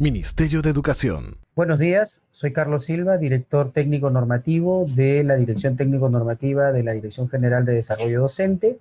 Ministerio de Educación. Buenos días, soy Carlos Silva, director técnico normativo de la Dirección Técnico Normativa de la Dirección General de Desarrollo Docente.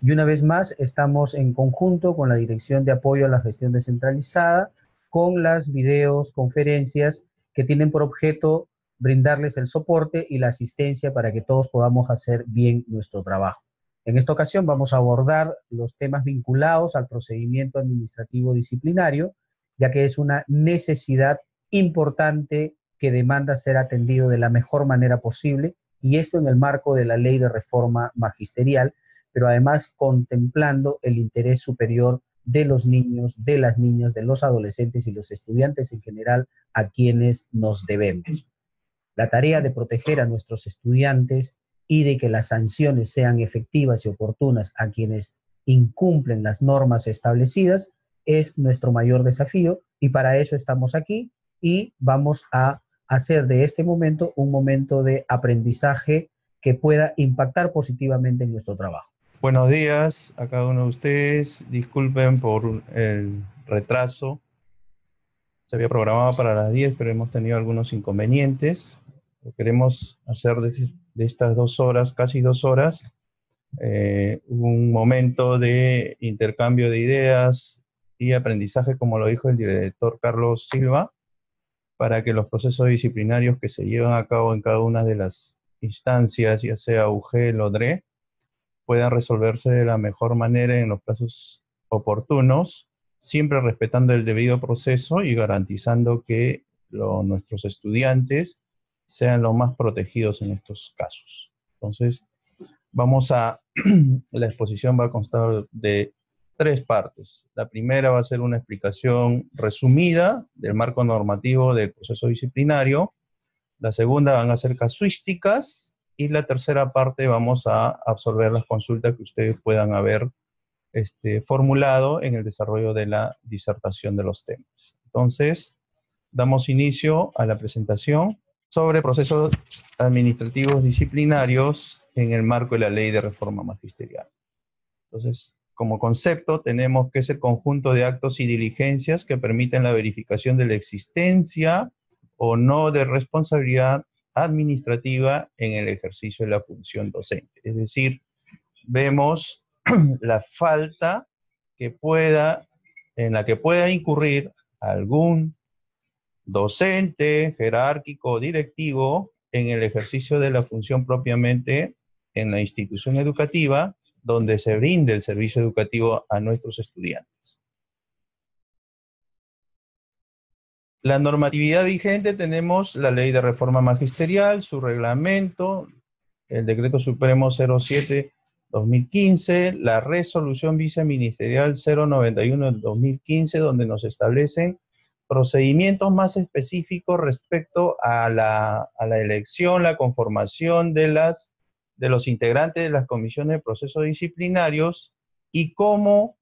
Y una vez más estamos en conjunto con la Dirección de Apoyo a la Gestión Descentralizada con las videoconferencias que tienen por objeto brindarles el soporte y la asistencia para que todos podamos hacer bien nuestro trabajo. En esta ocasión vamos a abordar los temas vinculados al procedimiento administrativo disciplinario, ya que es una necesidad importante que demanda ser atendido de la mejor manera posible, y esto en el marco de la Ley de Reforma Magisterial, pero además contemplando el interés superior de los niños, de las niñas, de los adolescentes y los estudiantes en general a quienes nos debemos. La tarea de proteger a nuestros estudiantes y de que las sanciones sean efectivas y oportunas a quienes incumplen las normas establecidas es nuestro mayor desafío, y para eso estamos aquí y vamos a hacer de este momento un momento de aprendizaje que pueda impactar positivamente en nuestro trabajo. Buenos días a cada uno de ustedes. Disculpen por el retraso. Se había programado para las 10, pero hemos tenido algunos inconvenientes. Queremos hacer de estas 2 horas, casi 2 horas, un momento de intercambio de ideas y aprendizaje, como lo dijo el director Carlos Silva, para que los procesos disciplinarios que se llevan a cabo en cada una de las instancias, ya sea UGEL o DRE, puedan resolverse de la mejor manera en los plazos oportunos, siempre respetando el debido proceso y garantizando que nuestros estudiantes sean los más protegidos en estos casos. Entonces, la exposición va a constar de 3 partes. La primera va a ser una explicación resumida del marco normativo del proceso disciplinario. La segunda van a ser casuísticas. Y la tercera parte vamos a absorber las consultas que ustedes puedan haber formulado en el desarrollo de la disertación de los temas. Entonces, damos inicio a la presentación sobre procesos administrativos disciplinarios en el marco de la Ley de Reforma Magisterial. Entonces, como concepto, tenemos que es el conjunto de actos y diligencias que permiten la verificación de la existencia o no de responsabilidad administrativa en el ejercicio de la función docente. Es decir, vemos la falta en la que pueda incurrir algún docente, jerárquico o directivo en el ejercicio de la función propiamente en la institución educativa donde se brinde el servicio educativo a nuestros estudiantes. La normatividad vigente tenemos la Ley de Reforma Magisterial, su reglamento, el Decreto Supremo 07/2015, la Resolución Viceministerial 091 del 2015, donde nos establecen procedimientos más específicos respecto a la elección, la conformación de los integrantes de las comisiones de procesos disciplinarios y cómo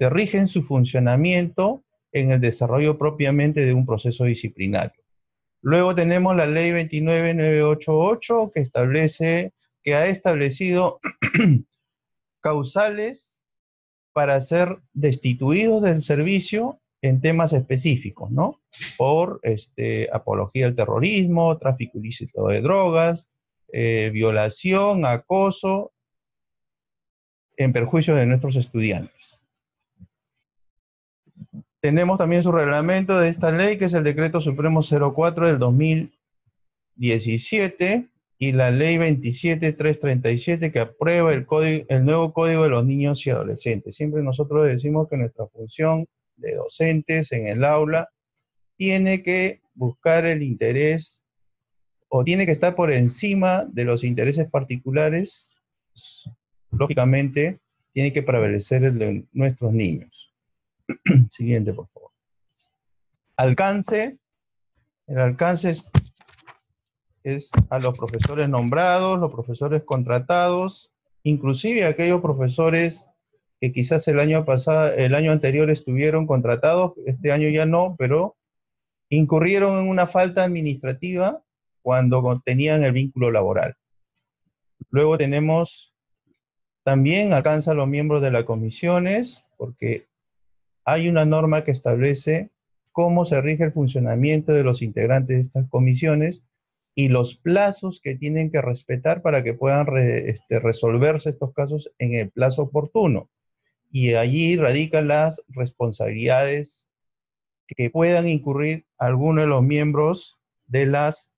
rigen su funcionamiento en el desarrollo propiamente de un proceso disciplinario. Luego tenemos la Ley 29988 que ha establecido causales para ser destituidos del servicio en temas específicos, ¿no? Por apología al terrorismo, tráfico ilícito de drogas, violación, acoso, en perjuicio de nuestros estudiantes. Tenemos también su reglamento de esta ley, que es el Decreto Supremo 04 del 2017, y la Ley 27337, que aprueba el nuevo Código de los Niños y Adolescentes. Siempre nosotros decimos que nuestra función de docentes en el aula tiene que buscar el interés, o tiene que estar por encima de los intereses particulares. Lógicamente, tiene que prevalecer el de nuestros niños. Siguiente, por favor. Alcance. El alcance es a los profesores nombrados, los profesores contratados, inclusive aquellos profesores que quizás el año anterior estuvieron contratados, este año ya no, pero incurrieron en una falta administrativa cuando tenían el vínculo laboral. Luego tenemos, también alcanza a los miembros de las comisiones, porque hay una norma que establece cómo se rige el funcionamiento de los integrantes de estas comisiones y los plazos que tienen que respetar para que puedan resolverse estos casos en el plazo oportuno. Y allí radican las responsabilidades que puedan incurrir algunos de los miembros de las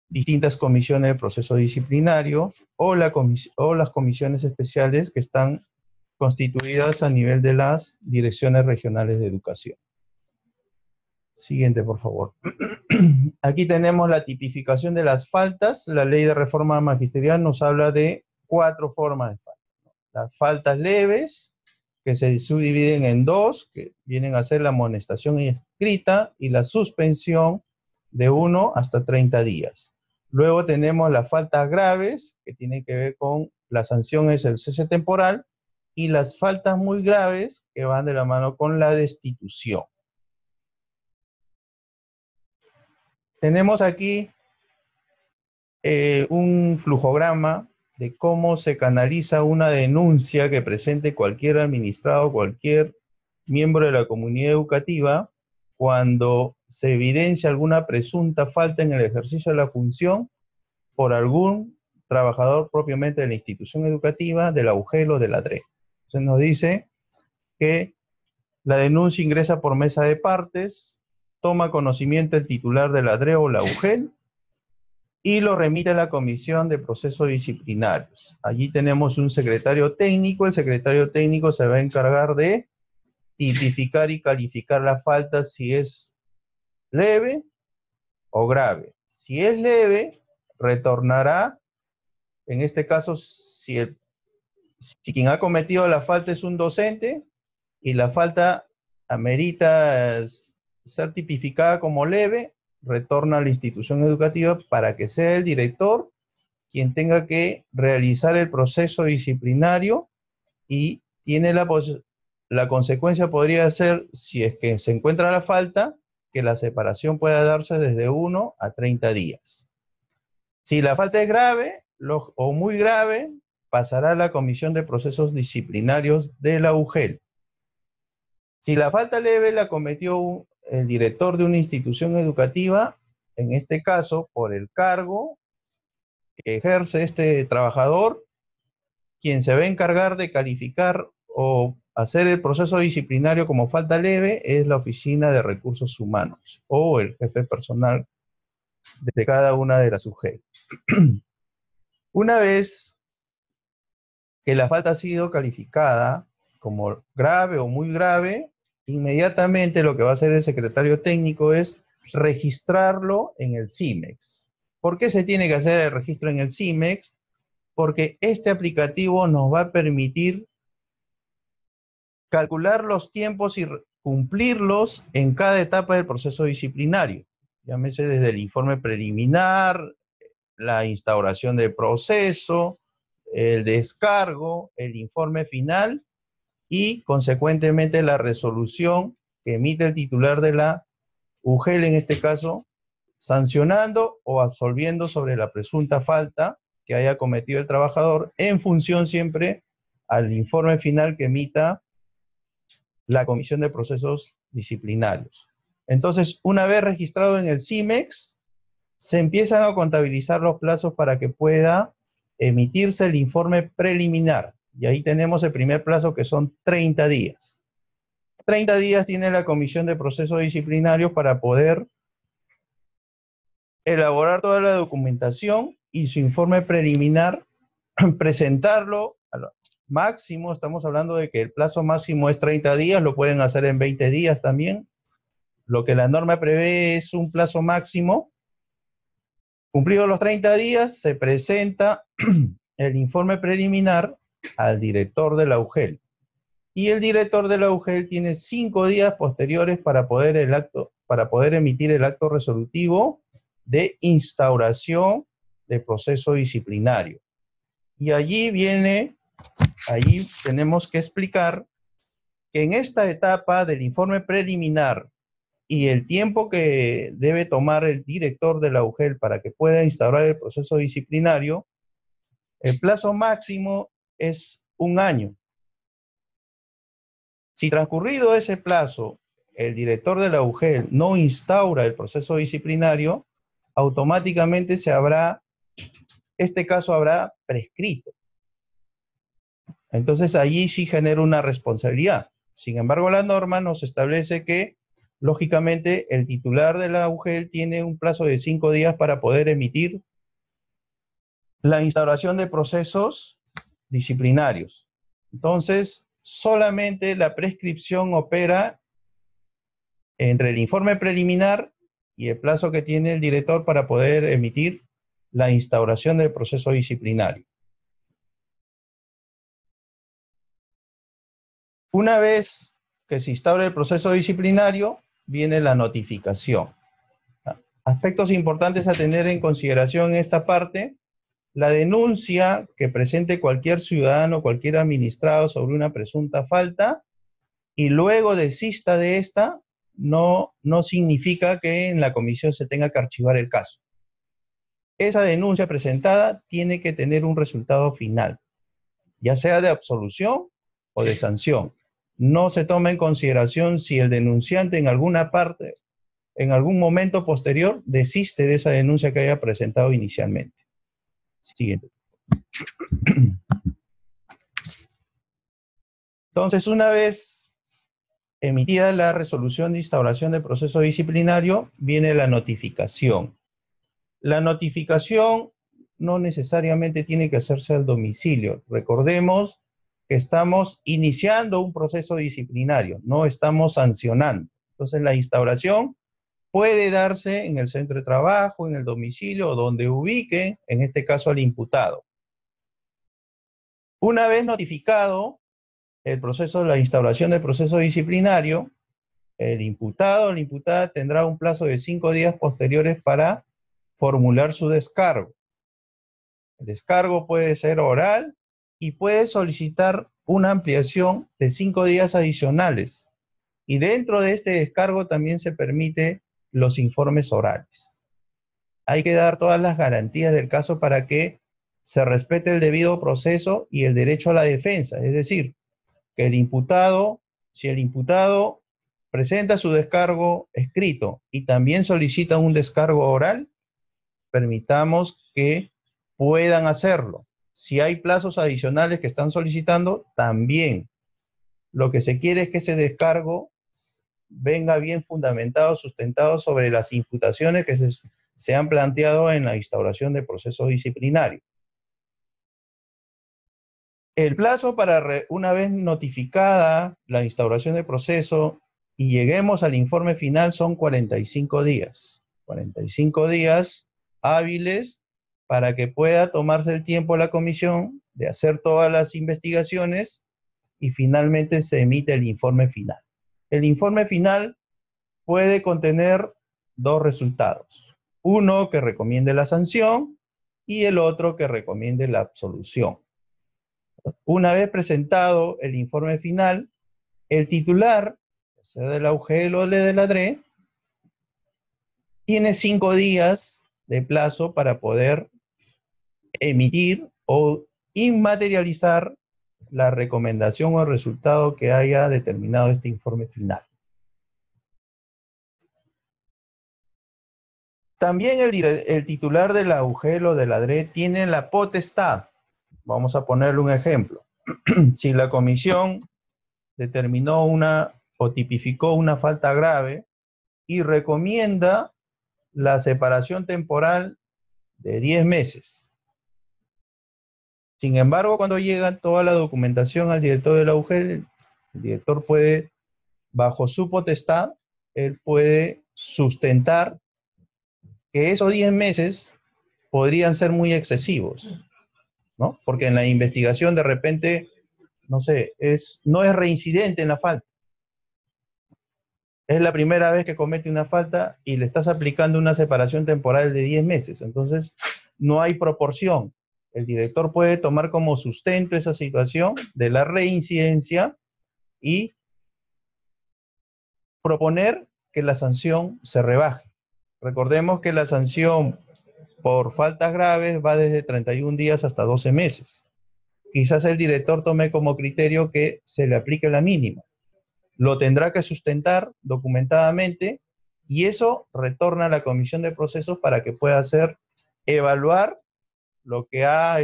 distintas comisiones de proceso disciplinario o las comisiones especiales que están constituidas a nivel de las direcciones regionales de educación. Siguiente, por favor. Aquí tenemos la tipificación de las faltas. La ley de reforma magisterial nos habla de 4 formas de faltas. Las faltas leves, que se subdividen en 2, que vienen a ser la amonestación escrita y la suspensión de 1 hasta 30 días. Luego tenemos las faltas graves, que tienen que ver con la sanción es el cese temporal, y las faltas muy graves, que van de la mano con la destitución. Tenemos aquí un flujograma de cómo se canaliza una denuncia que presente cualquier administrado, cualquier miembro de la comunidad educativa, cuando se evidencia alguna presunta falta en el ejercicio de la función por algún trabajador propiamente de la institución educativa, de la UGEL o de la DRE. Entonces nos dice que la denuncia ingresa por mesa de partes, toma conocimiento el titular de la DRE o la UGEL, y lo remite a la Comisión de Procesos Disciplinarios. Allí tenemos un secretario técnico. El secretario técnico se va a encargar de tipificar y calificar la falta si es leve o grave. Si es leve, retornará, en este caso, si quien ha cometido la falta es un docente y la falta amerita ser tipificada como leve, retorna a la institución educativa para que sea el director quien tenga que realizar el proceso disciplinario, y tiene la consecuencia podría ser, si es que se encuentra la falta, que la separación pueda darse desde 1 a 30 días. Si la falta es grave o muy grave, pasará a la Comisión de Procesos Disciplinarios de la UGEL. Si la falta leve la cometió el director de una institución educativa, en este caso, por el cargo que ejerce este trabajador, quien se va a encargar de calificar o hacer el proceso disciplinario como falta leve es la Oficina de Recursos Humanos o el jefe personal de cada una de las UGEL. Una vez que la falta ha sido calificada como grave o muy grave, inmediatamente lo que va a hacer el secretario técnico es registrarlo en el CIMEX. ¿Por qué se tiene que hacer el registro en el CIMEX? Porque este aplicativo nos va a permitir calcular los tiempos y cumplirlos en cada etapa del proceso disciplinario. Llámese desde el informe preliminar, la instauración del proceso, el descargo, el informe final y, consecuentemente, la resolución que emite el titular de la UGEL, en este caso, sancionando o absolviendo sobre la presunta falta que haya cometido el trabajador, en función siempre al informe final que emita la Comisión de Procesos Disciplinarios. Entonces, una vez registrado en el CIMEX, se empiezan a contabilizar los plazos para que pueda emitirse el informe preliminar. Y ahí tenemos el primer plazo, que son 30 días. 30 días tiene la Comisión de Procesos Disciplinarios para poder elaborar toda la documentación y su informe preliminar, presentarlo a máximo. Estamos hablando de que el plazo máximo es 30 días, lo pueden hacer en 20 días también. Lo que la norma prevé es un plazo máximo. Cumplidos los 30 días, se presenta el informe preliminar al director de la UGEL. Y el director de la UGEL tiene 5 días posteriores para poder emitir el acto resolutivo de instauración de proceso disciplinario. Y allí tenemos que explicar que en esta etapa del informe preliminar y el tiempo que debe tomar el director de la UGEL para que pueda instaurar el proceso disciplinario, el plazo máximo es 1 año. Si transcurrido ese plazo, el director de la UGEL no instaura el proceso disciplinario, automáticamente este caso habrá prescrito. Entonces allí sí genera una responsabilidad. Sin embargo, la norma nos establece que, lógicamente, el titular de la UGEL tiene un plazo de 5 días para poder emitir la instauración de procesos disciplinarios. Entonces, solamente la prescripción opera entre el informe preliminar y el plazo que tiene el director para poder emitir la instauración del proceso disciplinario. Una vez que se instaura el proceso disciplinario, viene la notificación. Aspectos importantes a tener en consideración en esta parte: la denuncia que presente cualquier ciudadano, cualquier administrado sobre una presunta falta y luego desista de esta, no significa que en la comisión se tenga que archivar el caso. Esa denuncia presentada tiene que tener un resultado final, ya sea de absolución o de sanción. No se toma en consideración si el denunciante en alguna parte, en algún momento posterior, desiste de esa denuncia que haya presentado inicialmente. Siguiente. Entonces, una vez emitida la resolución de instauración del proceso disciplinario, viene la notificación. La notificación no necesariamente tiene que hacerse al domicilio. Recordemos que estamos iniciando un proceso disciplinario, no estamos sancionando. Entonces, la instauración puede darse en el centro de trabajo, en el domicilio, o donde ubique, en este caso, al imputado. Una vez notificado el proceso, la instauración del proceso disciplinario, el imputado o la imputada tendrá un plazo de 5 días posteriores para formular su descargo. El descargo puede ser oral y puede solicitar una ampliación de 5 días adicionales. Y dentro de este descargo también se permite los informes orales. Hay que dar todas las garantías del caso para que se respete el debido proceso y el derecho a la defensa. Es decir, que el imputado, si el imputado presenta su descargo escrito y también solicita un descargo oral, permitamos que puedan hacerlo. Si hay plazos adicionales que están solicitando, también. Lo que se quiere es que ese descargo venga bien fundamentado, sustentado sobre las imputaciones que se han planteado en la instauración del proceso disciplinario. El plazo para, una vez notificada la instauración del proceso y lleguemos al informe final, son 45 días. 45 días hábiles para que pueda tomarse el tiempo la comisión de hacer todas las investigaciones y finalmente se emite el informe final. El informe final puede contener 2 resultados. Uno que recomiende la sanción y el otro que recomiende la absolución. Una vez presentado el informe final, el titular, sea de la UGEL o de la DRE, tiene 5 días de plazo para poder emitir o inmaterializar la recomendación o resultado que haya determinado este informe final. También el titular de la UGEL o de la DRE tiene la potestad. Vamos a ponerle un ejemplo. Si la comisión determinó o tipificó una falta grave y recomienda la separación temporal de 10 meses. Sin embargo, cuando llega toda la documentación al director de la UGEL, el director puede, bajo su potestad, él puede sustentar que esos 10 meses podrían ser muy excesivos, ¿no? Porque en la investigación de repente, no sé, no es reincidente en la falta. Es la primera vez que comete una falta y le estás aplicando una separación temporal de 10 meses. Entonces, no hay proporción. El director puede tomar como sustento esa situación de la reincidencia y proponer que la sanción se rebaje. Recordemos que la sanción por faltas graves va desde 31 días hasta 12 meses. Quizás el director tome como criterio que se le aplique la mínima. lo tendrá que sustentar documentadamente y eso retorna a la comisión de procesos para que pueda evaluar lo que ha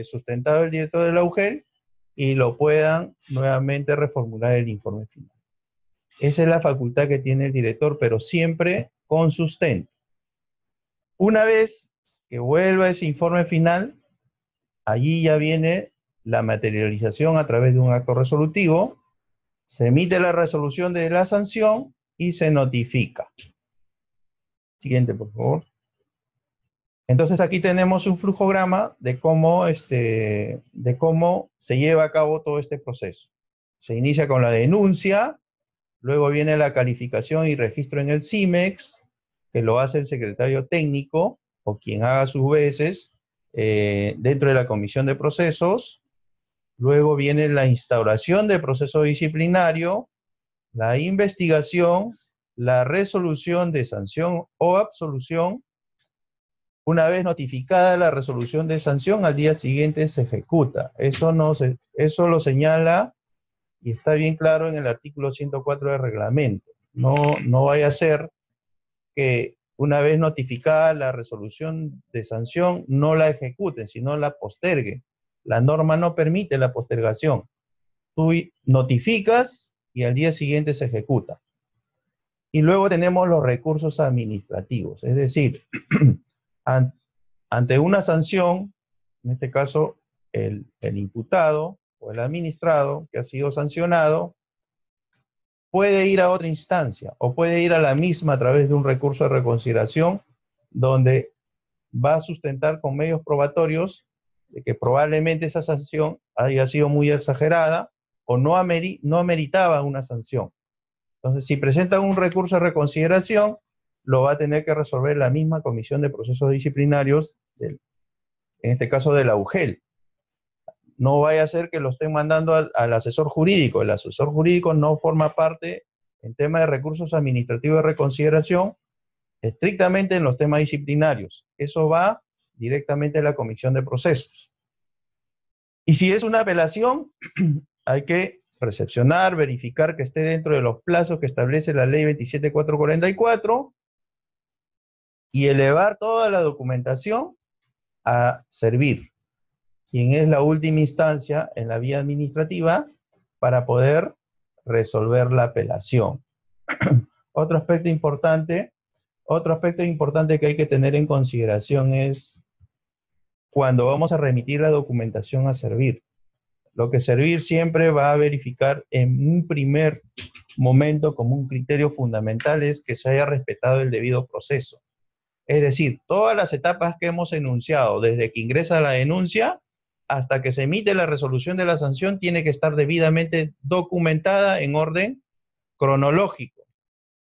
sustentado el director de la UGEL y lo puedan nuevamente reformular el informe final. Esa es la facultad que tiene el director, pero siempre con sustento. Una vez que vuelva ese informe final, allí ya viene la materialización a través de un acto resolutivo, se emite la resolución de la sanción y se notifica. Siguiente, por favor. Entonces aquí tenemos un flujograma de cómo se lleva a cabo todo este proceso. Se inicia con la denuncia, luego viene la calificación y registro en el CIMEX, que lo hace el secretario técnico, o quien haga sus veces, dentro de la comisión de procesos. Luego viene la instauración del proceso disciplinario, la investigación, la resolución de sanción o absolución. Una vez notificada la resolución de sanción, al día siguiente se ejecuta. Eso lo señala y está bien claro en el artículo 104 del reglamento. No vaya a ser que una vez notificada la resolución de sanción, no la ejecuten, sino la posterguen. La norma no permite la postergación. Tú notificas y al día siguiente se ejecuta. Y luego tenemos los recursos administrativos, es decir, ante una sanción, en este caso el imputado o el administrado que ha sido sancionado, puede ir a otra instancia o puede ir a la misma a través de un recurso de reconsideración donde va a sustentar con medios probatorios de que probablemente esa sanción haya sido muy exagerada o no ameritaba una sanción. Entonces, si presenta un recurso de reconsideración, lo va a tener que resolver la misma comisión de procesos disciplinarios, en este caso de la UGEL. No vaya a ser que lo estén mandando al asesor jurídico. El asesor jurídico no forma parte en tema de recursos administrativos de reconsideración, estrictamente en los temas disciplinarios. Eso va directamente a la comisión de procesos. Y si es una apelación, hay que recepcionar, verificar que esté dentro de los plazos que establece la ley 27444 y elevar toda la documentación a servir, quien es la última instancia en la vía administrativa para poder resolver la apelación. Otro aspecto importante que hay que tener en consideración es cuando vamos a remitir la documentación a servir. Lo que servir siempre va a verificar en un primer momento como un criterio fundamental es que se haya respetado el debido proceso. Es decir, todas las etapas que hemos enunciado, desde que ingresa la denuncia hasta que se emite la resolución de la sanción, tiene que estar debidamente documentada en orden cronológico.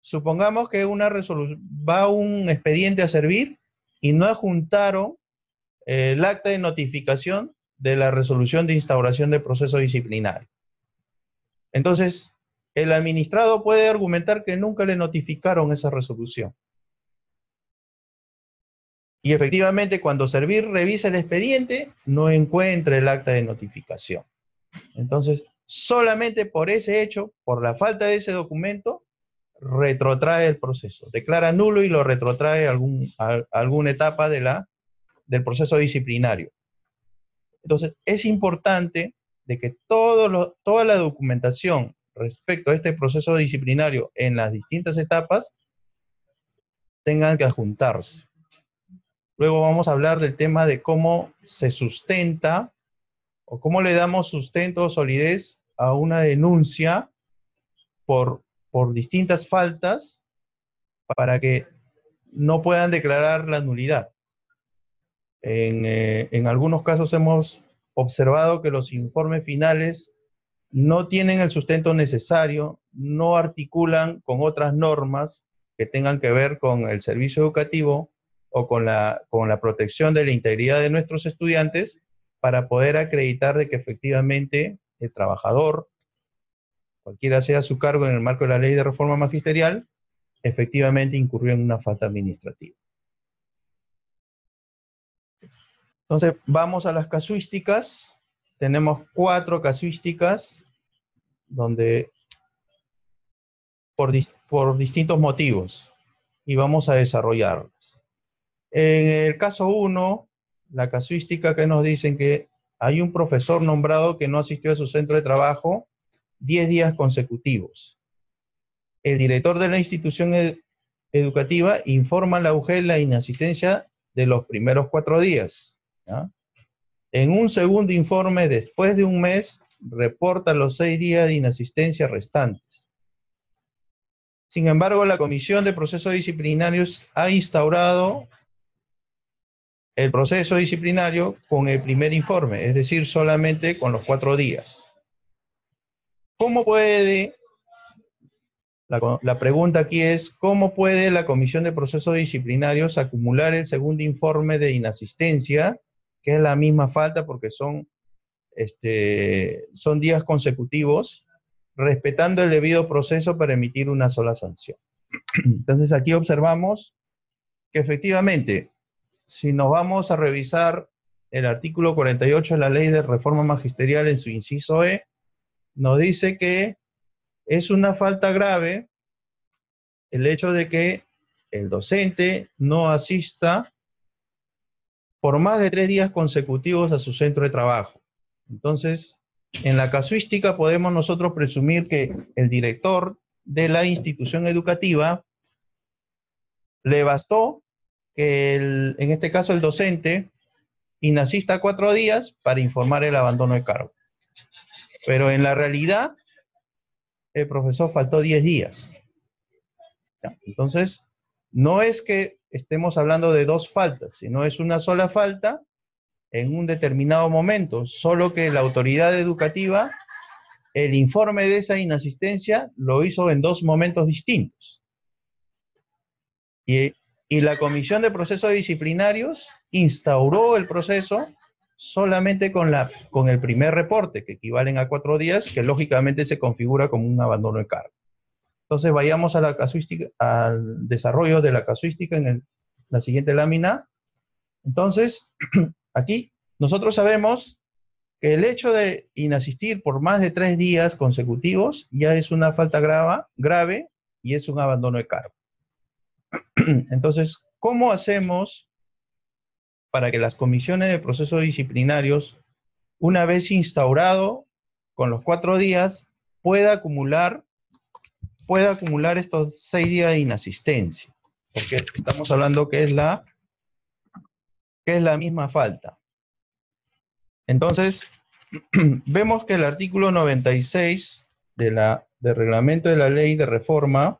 Supongamos que va un expediente a servir y no adjuntaron el acta de notificación de la resolución de instauración del proceso disciplinario. Entonces, el administrado puede argumentar que nunca le notificaron esa resolución. Y efectivamente, cuando Servir revisa el expediente, no encuentra el acta de notificación. Entonces, solamente por ese hecho, por la falta de ese documento, retrotrae el proceso. Declara nulo y lo retrotrae a alguna etapa del proceso disciplinario. Entonces, es importante de que toda la documentación respecto a este proceso disciplinario en las distintas etapas tengan que adjuntarse. Luego vamos a hablar del tema de cómo se sustenta o cómo le damos sustento o solidez a una denuncia por distintas faltas para que no puedan declarar la nulidad. En algunos casos hemos observado que los informes finales no tienen el sustento necesario, no articulan con otras normas que tengan que ver con el servicio educativo o con la protección de la integridad de nuestros estudiantes para poder acreditar de que efectivamente el trabajador, cualquiera sea su cargo en el marco de la ley de reforma magisterial, efectivamente incurrió en una falta administrativa. Entonces, vamos a las casuísticas. Tenemos 4 casuísticas donde por distintos motivos y vamos a desarrollarlos. En el caso 1, la casuística que nos dicen que hay un profesor nombrado que no asistió a su centro de trabajo 10 días consecutivos. El director de la institución educativa informa a la UGEL la inasistencia de los primeros 4 días. ¿Ya? En un segundo informe, después de un mes, reporta los 6 días de inasistencia restantes. Sin embargo, la Comisión de Procesos Disciplinarios ha instaurado el proceso disciplinario con el primer informe, es decir, solamente con los 4 días. ¿Cómo puede, la pregunta aquí es, ¿cómo puede la Comisión de Procesos Disciplinarios acumular el segundo informe de inasistencia, que es la misma falta porque son días consecutivos, respetando el debido proceso para emitir una sola sanción? Entonces aquí observamos que efectivamente, si nos vamos a revisar el artículo 48 de la Ley de Reforma Magisterial en su inciso E, nos dice que es una falta grave el hecho de que el docente no asista por más de 3 días consecutivos a su centro de trabajo. Entonces, en la casuística podemos nosotros presumir que el director de la institución educativa le bastó que en este caso el docente inasista 4 días para informar el abandono de cargo. Pero en la realidad, el profesor faltó 10 días. ¿Ya? Entonces, no es que estemos hablando de 2 faltas, sino es una sola falta en un determinado momento, solo que la autoridad educativa, el informe de esa inasistencia lo hizo en 2 momentos distintos. Y la Comisión de Procesos Disciplinarios instauró el proceso solamente con el primer reporte, que equivalen a 4 días, que lógicamente se configura como un abandono de cargo. Entonces vayamos a la casuística, al desarrollo de la casuística en la siguiente lámina. Entonces, aquí nosotros sabemos que el hecho de inasistir por más de 3 días consecutivos ya es una falta grave y es un abandono de cargo. Entonces, ¿cómo hacemos para que las comisiones de procesos disciplinarios, una vez instaurado con los 4 días, pueda acumular estos 6 días de inasistencia? Porque estamos hablando que es la misma falta. Entonces, vemos que el artículo 96 del reglamento de la ley de reforma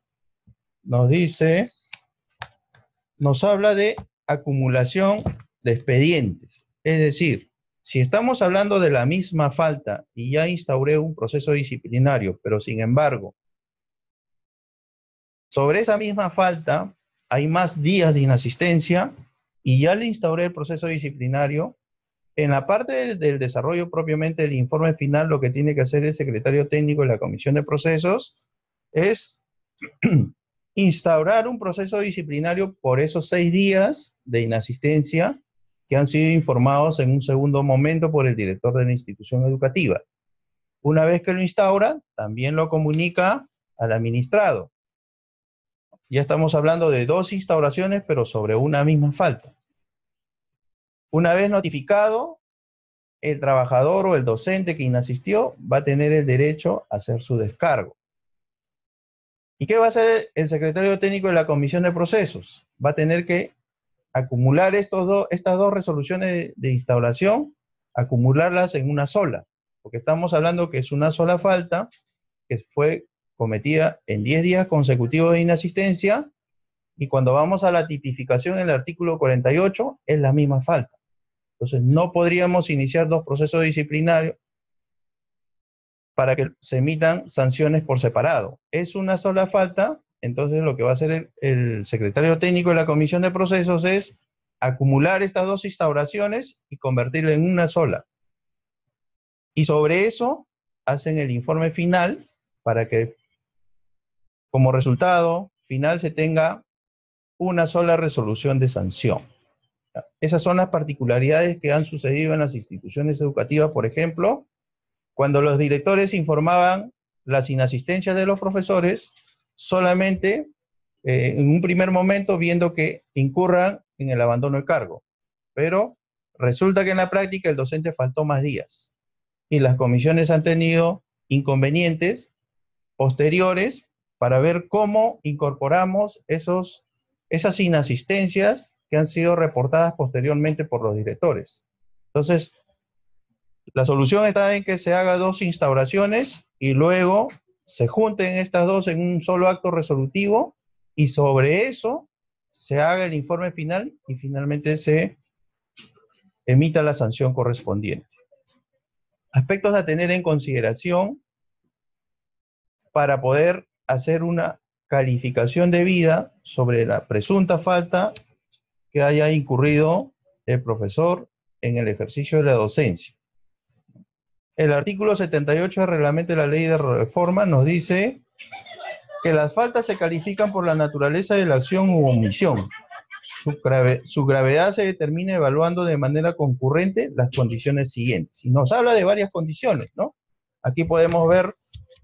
nos habla de acumulación de expedientes. Es decir, si estamos hablando de la misma falta y ya instauré un proceso disciplinario, pero sin embargo, sobre esa misma falta hay más días de inasistencia y ya le instauré el proceso disciplinario, en la parte del desarrollo propiamente del informe final, lo que tiene que hacer el secretario técnico de la Comisión de Procesos es instaurar un proceso disciplinario por esos 6 días de inasistencia que han sido informados en un segundo momento por el director de la institución educativa. Una vez que lo instaura, también lo comunica al administrado. Ya estamos hablando de 2 instauraciones, pero sobre una misma falta. Una vez notificado, el trabajador o el docente que inasistió va a tener el derecho a hacer su descargo. ¿Y qué va a hacer el secretario técnico de la Comisión de Procesos? Va a tener que acumular estas 2 resoluciones de instauración, acumularlas en una sola, porque estamos hablando que es una sola falta que fue cometida en 10 días consecutivos de inasistencia, y cuando vamos a la tipificación en el artículo 48, es la misma falta. Entonces, no podríamos iniciar 2 procesos disciplinarios para que se emitan sanciones por separado. Es una sola falta, entonces lo que va a hacer el secretario técnico de la Comisión de Procesos es acumular estas 2 instauraciones y convertirla en una sola. Y sobre eso hacen el informe final para que como resultado final se tenga una sola resolución de sanción. Esas son las particularidades que han sucedido en las instituciones educativas, por ejemplo, cuando los directores informaban las inasistencias de los profesores, solamente en un primer momento viendo que incurran en el abandono de cargo. Pero resulta que en la práctica el docente faltó más días y las comisiones han tenido inconvenientes posteriores para ver cómo incorporamos esas inasistencias que han sido reportadas posteriormente por los directores. Entonces, la solución está en que se haga 2 instauraciones y luego se junten estas 2 en un solo acto resolutivo y sobre eso se haga el informe final y finalmente se emita la sanción correspondiente. Aspectos a tener en consideración para poder hacer una calificación debida sobre la presunta falta que haya incurrido el profesor en el ejercicio de la docencia. El artículo 78 del reglamento de la ley de reforma nos dice que las faltas se califican por la naturaleza de la acción u omisión. Su gravedad se determina evaluando de manera concurrente las condiciones siguientes. Y nos habla de varias condiciones, ¿no? Aquí podemos ver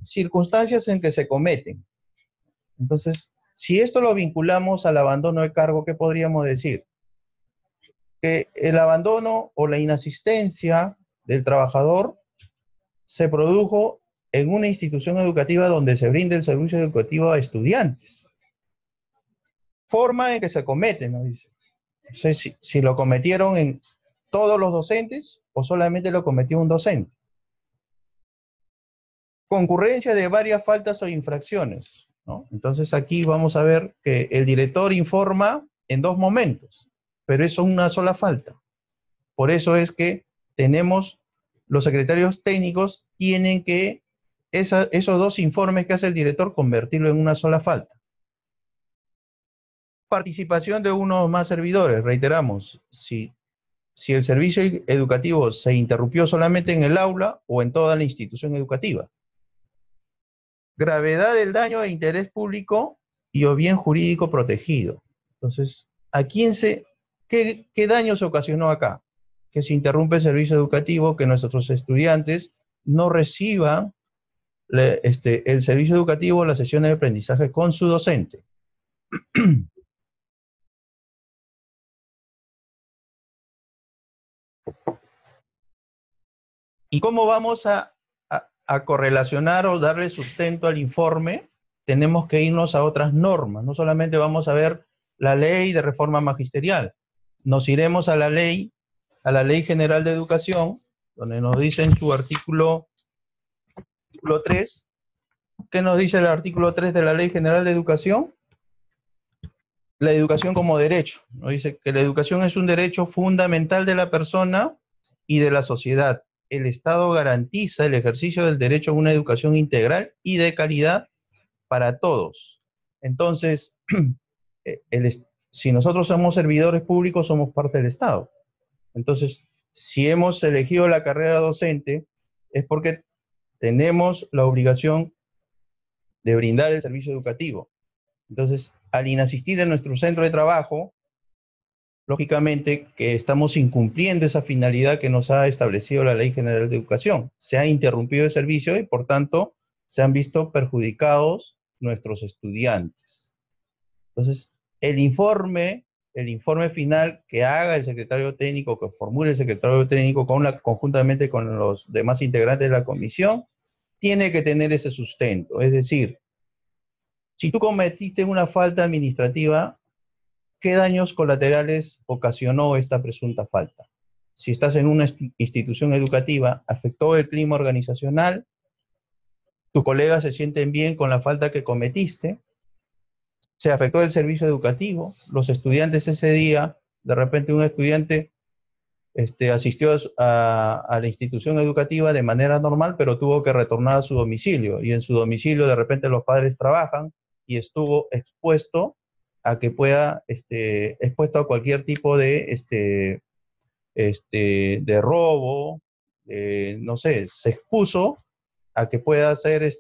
circunstancias en que se cometen. Entonces, si esto lo vinculamos al abandono de cargo, ¿qué podríamos decir? Que el abandono o la inasistencia del trabajador se produjo en una institución educativa donde se brinda el servicio educativo a estudiantes. Forma en que se comete, nos dice. No sé si lo cometieron en todos los docentes o solamente lo cometió un docente. Concurrencia de varias faltas o infracciones, ¿no? Entonces aquí vamos a ver que el director informa en 2 momentos, pero eso es una sola falta. Por eso es que los secretarios técnicos tienen que esos 2 informes que hace el director convertirlo en una sola falta. Participación de uno o más servidores, reiteramos, si el servicio educativo se interrumpió solamente en el aula o en toda la institución educativa. Gravedad del daño de interés público y o bien jurídico protegido. Entonces, ¿qué daño se ocasionó acá? Que se interrumpe el servicio educativo, que nuestros estudiantes no reciban el servicio educativo, las sesiones de aprendizaje con su docente. ¿Y cómo vamos a correlacionar o darle sustento al informe? Tenemos que irnos a otras normas. No solamente vamos a ver la ley de reforma magisterial. Nos iremos a la ley general de educación, donde nos dice en su artículo 3, ¿qué nos dice el artículo 3 de la ley general de educación? La educación como derecho. Nos dice que la educación es un derecho fundamental de la persona y de la sociedad. El Estado garantiza el ejercicio del derecho a una educación integral y de calidad para todos. Entonces, si nosotros somos servidores públicos, somos parte del Estado. Entonces, si hemos elegido la carrera docente, es porque tenemos la obligación de brindar el servicio educativo. Entonces, al inasistir en nuestro centro de trabajo, lógicamente que estamos incumpliendo esa finalidad que nos ha establecido la Ley General de Educación. Se ha interrumpido el servicio y, por tanto, se han visto perjudicados nuestros estudiantes. Entonces, el informe final que haga el secretario técnico, que formule el secretario técnico conjuntamente con los demás integrantes de la comisión, tiene que tener ese sustento. Es decir, si tú cometiste una falta administrativa, ¿qué daños colaterales ocasionó esta presunta falta? Si estás en una institución educativa, ¿afectó el clima organizacional? ¿Tus colegas se sienten bien con la falta que cometiste? ¿Se afectó el servicio educativo? Los estudiantes ese día, de repente un estudiante asistió a la institución educativa de manera normal, pero tuvo que retornar a su domicilio. Y en su domicilio de repente los padres trabajan y estuvo expuesto a que pueda, expuesto a cualquier tipo de robo, no sé, se expuso a que pueda ser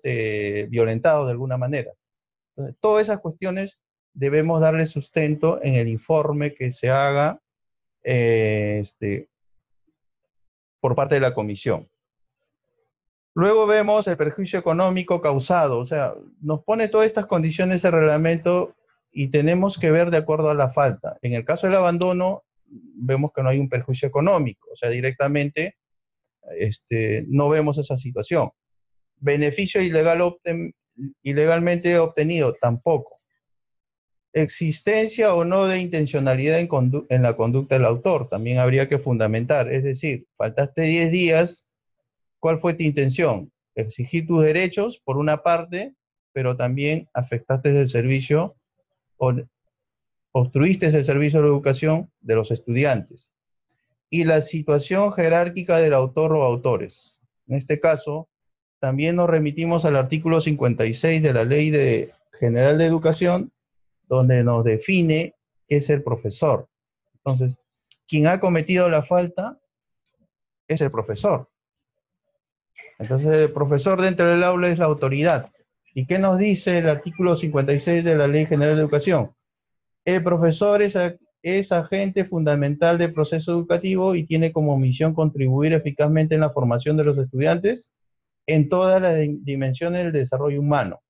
violentado de alguna manera. Entonces, todas esas cuestiones debemos darle sustento en el informe que se haga por parte de la comisión. Luego vemos el perjuicio económico causado, o sea, nos pone todas estas condiciones el reglamento y tenemos que ver de acuerdo a la falta. En el caso del abandono, vemos que no hay un perjuicio económico, o sea, directamente no vemos esa situación. Beneficio ilegalmente obtenido, tampoco. Existencia o no de intencionalidad en la conducta del autor, también habría que fundamentar, es decir, faltaste 10 días, ¿cuál fue tu intención? Exigir tus derechos, por una parte, pero también afectaste el servicio o obstruiste el servicio de educación de los estudiantes. Y la situación jerárquica del autor o autores. En este caso, también nos remitimos al artículo 56 de la Ley General de Educación, donde nos define qué es el profesor. Entonces, quien ha cometido la falta es el profesor. Entonces, el profesor dentro del aula es la autoridad. ¿Y qué nos dice el artículo 56 de la Ley General de Educación? El profesor es agente fundamental del proceso educativo y tiene como misión contribuir eficazmente en la formación de los estudiantes en todas las dimensiones del desarrollo humano.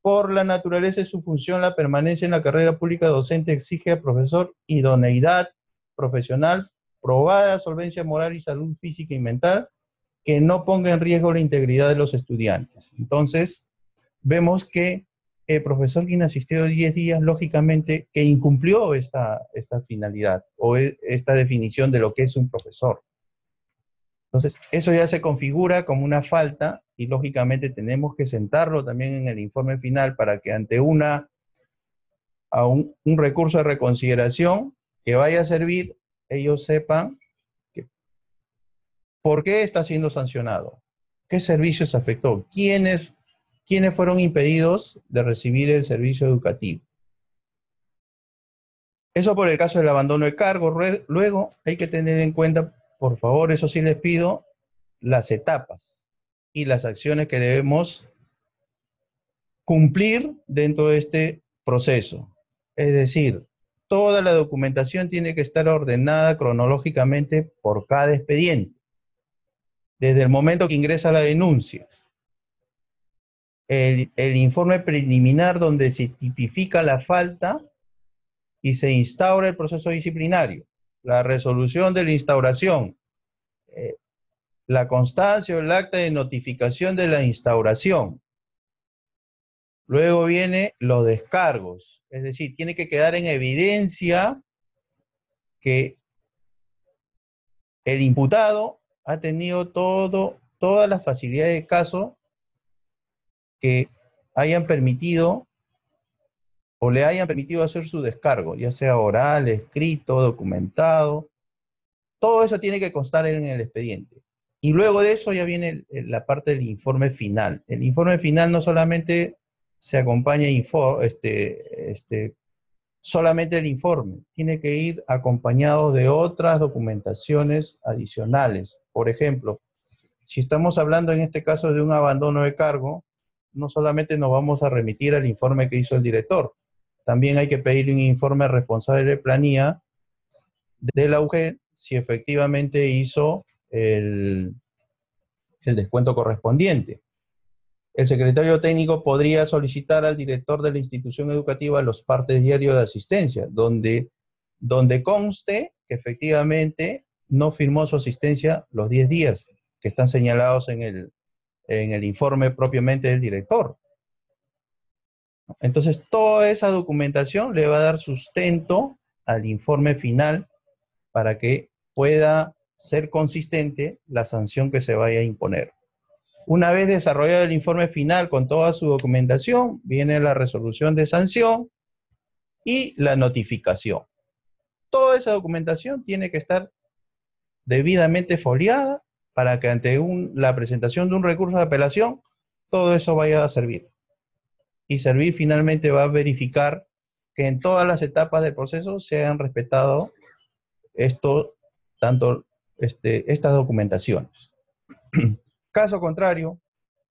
Por la naturaleza de su función, la permanencia en la carrera pública docente exige al profesor idoneidad profesional, probada solvencia moral y salud física y mental, que no ponga en riesgo la integridad de los estudiantes. Entonces, vemos que el profesor quien asistió 10 días, lógicamente, que incumplió esta finalidad o esta definición de lo que es un profesor. Entonces, eso ya se configura como una falta y, lógicamente, tenemos que sentarlo también en el informe final para que ante un recurso de reconsideración que vaya a servir, ellos sepan por qué está siendo sancionado, qué servicios afectó, quiénes fueron impedidos de recibir el servicio educativo. Eso por el caso del abandono de cargo. Luego hay que tener en cuenta, por favor, eso sí les pido, las etapas y las acciones que debemos cumplir dentro de este proceso. Es decir, toda la documentación tiene que estar ordenada cronológicamente por cada expediente, desde el momento que ingresa la denuncia. El informe preliminar donde se tipifica la falta y se instaura el proceso disciplinario, la resolución de la instauración, la constancia o el acta de notificación de la instauración. Luego viene los descargos, es decir, tiene que quedar en evidencia que el imputado ha tenido todas las facilidades de caso que hayan permitido o le hayan permitido hacer su descargo, ya sea oral, escrito, documentado. Todo eso tiene que constar en el expediente. Y luego de eso ya viene la parte del informe final. El informe final no solamente se acompaña solamente el informe, tiene que ir acompañado de otras documentaciones adicionales. Por ejemplo, si estamos hablando en este caso de un abandono de cargo, no solamente nos vamos a remitir al informe que hizo el director, también hay que pedir un informe responsable de planilla de la UG si efectivamente hizo el descuento correspondiente. El secretario técnico podría solicitar al director de la institución educativa los partes diarios de asistencia, donde conste que efectivamente no firmó su asistencia los 10 días que están señalados en el informe propiamente del director. Entonces, toda esa documentación le va a dar sustento al informe final para que pueda ser consistente la sanción que se vaya a imponer. Una vez desarrollado el informe final con toda su documentación, viene la resolución de sanción y la notificación. Toda esa documentación tiene que estar debidamente foliada para que ante la presentación de un recurso de apelación, todo eso vaya a servir. Y servir finalmente va a verificar que en todas las etapas del proceso se han respetado estas documentaciones. Caso contrario,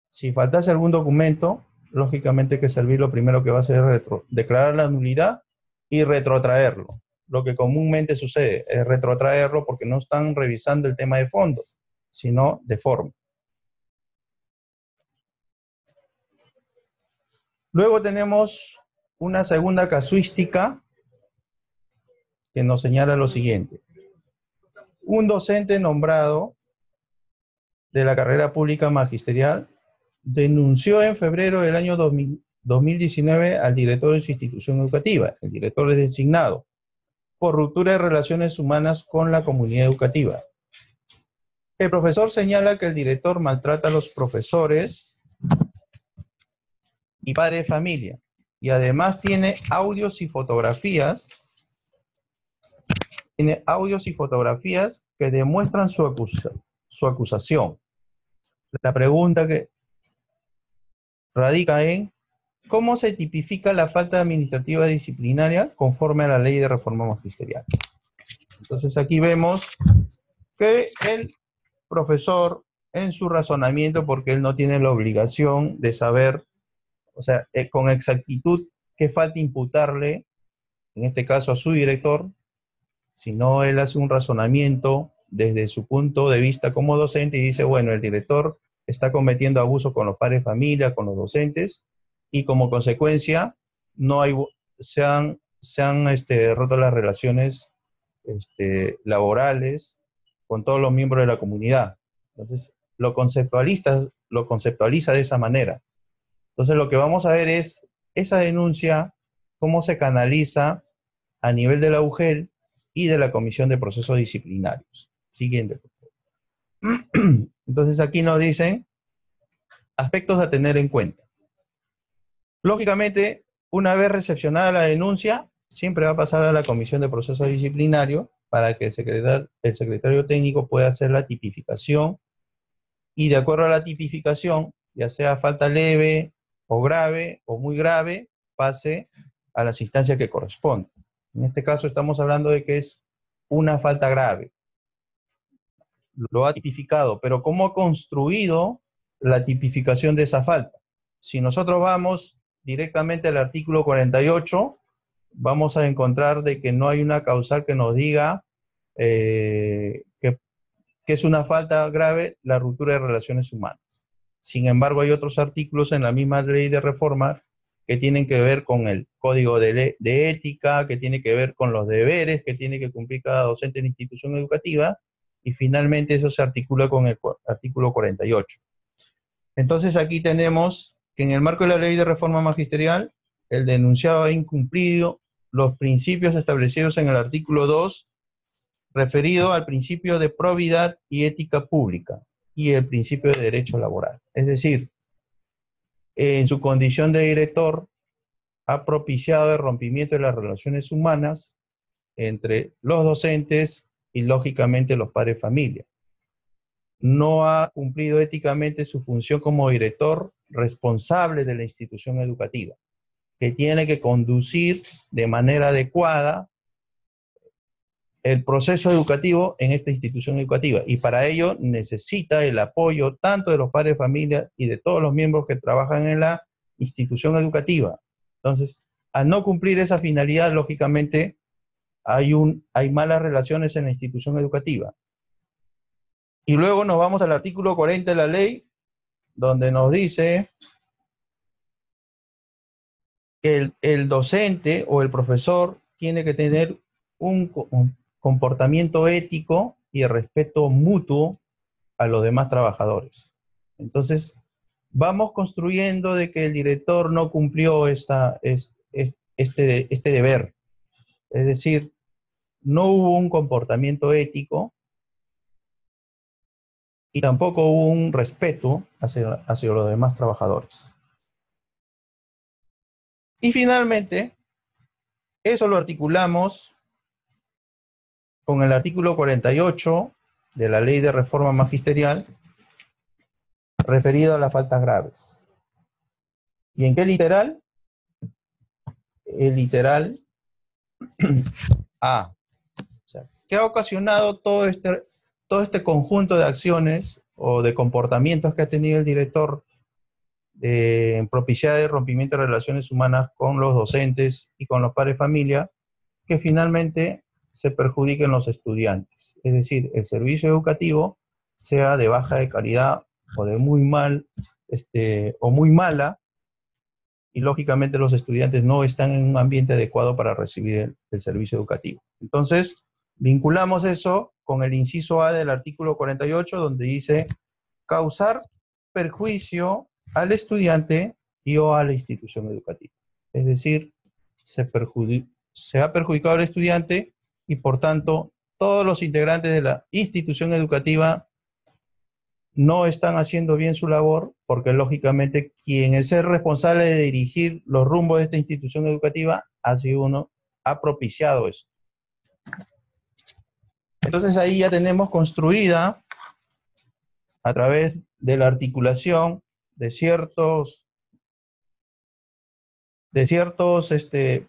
si faltase algún documento, lógicamente que servir lo primero que va a hacer es declarar la nulidad y retrotraerlo. Lo que comúnmente sucede es retrotraerlo porque no están revisando el tema de fondo, sino de forma. Luego tenemos una segunda casuística que nos señala lo siguiente. Un docente nombrado de la carrera pública magisterial denunció en febrero del año 2019 al director de su institución educativa. El director es designado por ruptura de relaciones humanas con la comunidad educativa. El profesor señala que el director maltrata a los profesores y padres de familia, y además tiene audios y fotografías que demuestran su acusación. La pregunta que radica en cómo se tipifica la falta administrativa disciplinaria conforme a la ley de reforma magisterial. Entonces aquí vemos que el profesor, en su razonamiento, porque él no tiene la obligación de saber, o sea, con exactitud qué falta imputarle, en este caso a su director, sino él hace un razonamiento desde su punto de vista como docente y dice, bueno, el director está cometiendo abuso con los padres de familia, con los docentes, y como consecuencia no hay, se han roto las relaciones laborales con todos los miembros de la comunidad. Entonces, lo conceptualiza de esa manera. Entonces, lo que vamos a ver es esa denuncia, cómo se canaliza a nivel de la UGEL y de la Comisión de Procesos Disciplinarios. Siguiente. Entonces, aquí nos dicen aspectos a tener en cuenta. Lógicamente, una vez recepcionada la denuncia, siempre va a pasar a la Comisión de Procesos Disciplinarios para que el secretario técnico pueda hacer la tipificación y de acuerdo a la tipificación, ya sea falta leve o grave o muy grave, pase a las instancias que corresponden. En este caso estamos hablando de que es una falta grave. Lo ha tipificado, pero ¿cómo ha construido la tipificación de esa falta? Si nosotros vamos directamente al artículo 48, vamos a encontrar de que no hay una causal que nos diga que es una falta grave la ruptura de relaciones humanas. Sin embargo, hay otros artículos en la misma ley de reforma que tienen que ver con el código de ética, que tiene que ver con los deberes que tiene que cumplir cada docente en institución educativa, y finalmente eso se articula con el artículo 48. Entonces aquí tenemos que en el marco de la ley de reforma magisterial, el denunciado ha incumplido los principios establecidos en el artículo 2, referido al principio de probidad y ética pública, y el principio de derecho laboral. Es decir, en su condición de director, ha propiciado el rompimiento de las relaciones humanas entre los docentes y, lógicamente, los padres de familia. No ha cumplido éticamente su función como director responsable de la institución educativa, que tiene que conducir de manera adecuada el proceso educativo en esta institución educativa, y para ello necesita el apoyo tanto de los padres de familia y de todos los miembros que trabajan en la institución educativa. Entonces, al no cumplir esa finalidad, lógicamente, hay malas relaciones en la institución educativa. Y luego nos vamos al artículo 40 de la ley, donde nos dice que el docente o el profesor tiene que tener un comportamiento ético y el respeto mutuo a los demás trabajadores. Entonces, vamos construyendo de que el director no cumplió este deber. Es decir, no hubo un comportamiento ético y tampoco hubo un respeto hacia los demás trabajadores. Y finalmente, eso lo articulamos con el artículo 48 de la Ley de Reforma Magisterial, referido a las faltas graves. ¿Y en qué literal? El literal A. O sea, ¿qué ha ocasionado todo este conjunto de acciones o de comportamientos que ha tenido el director en propiciar el rompimiento de relaciones humanas con los docentes y con los padres de familia, que finalmente se perjudiquen los estudiantes? Es decir, el servicio educativo sea de baja de calidad o de muy mal, o muy mala y lógicamente los estudiantes no están en un ambiente adecuado para recibir el servicio educativo. Entonces, vinculamos eso con el inciso A del artículo 48, donde dice causar perjuicio al estudiante y o a la institución educativa. Es decir, se ha perjudicado al estudiante y por tanto todos los integrantes de la institución educativa no están haciendo bien su labor, porque lógicamente quien es el responsable de dirigir los rumbos de esta institución educativa ha propiciado eso. Entonces ahí ya tenemos construida, a través de la articulación de ciertos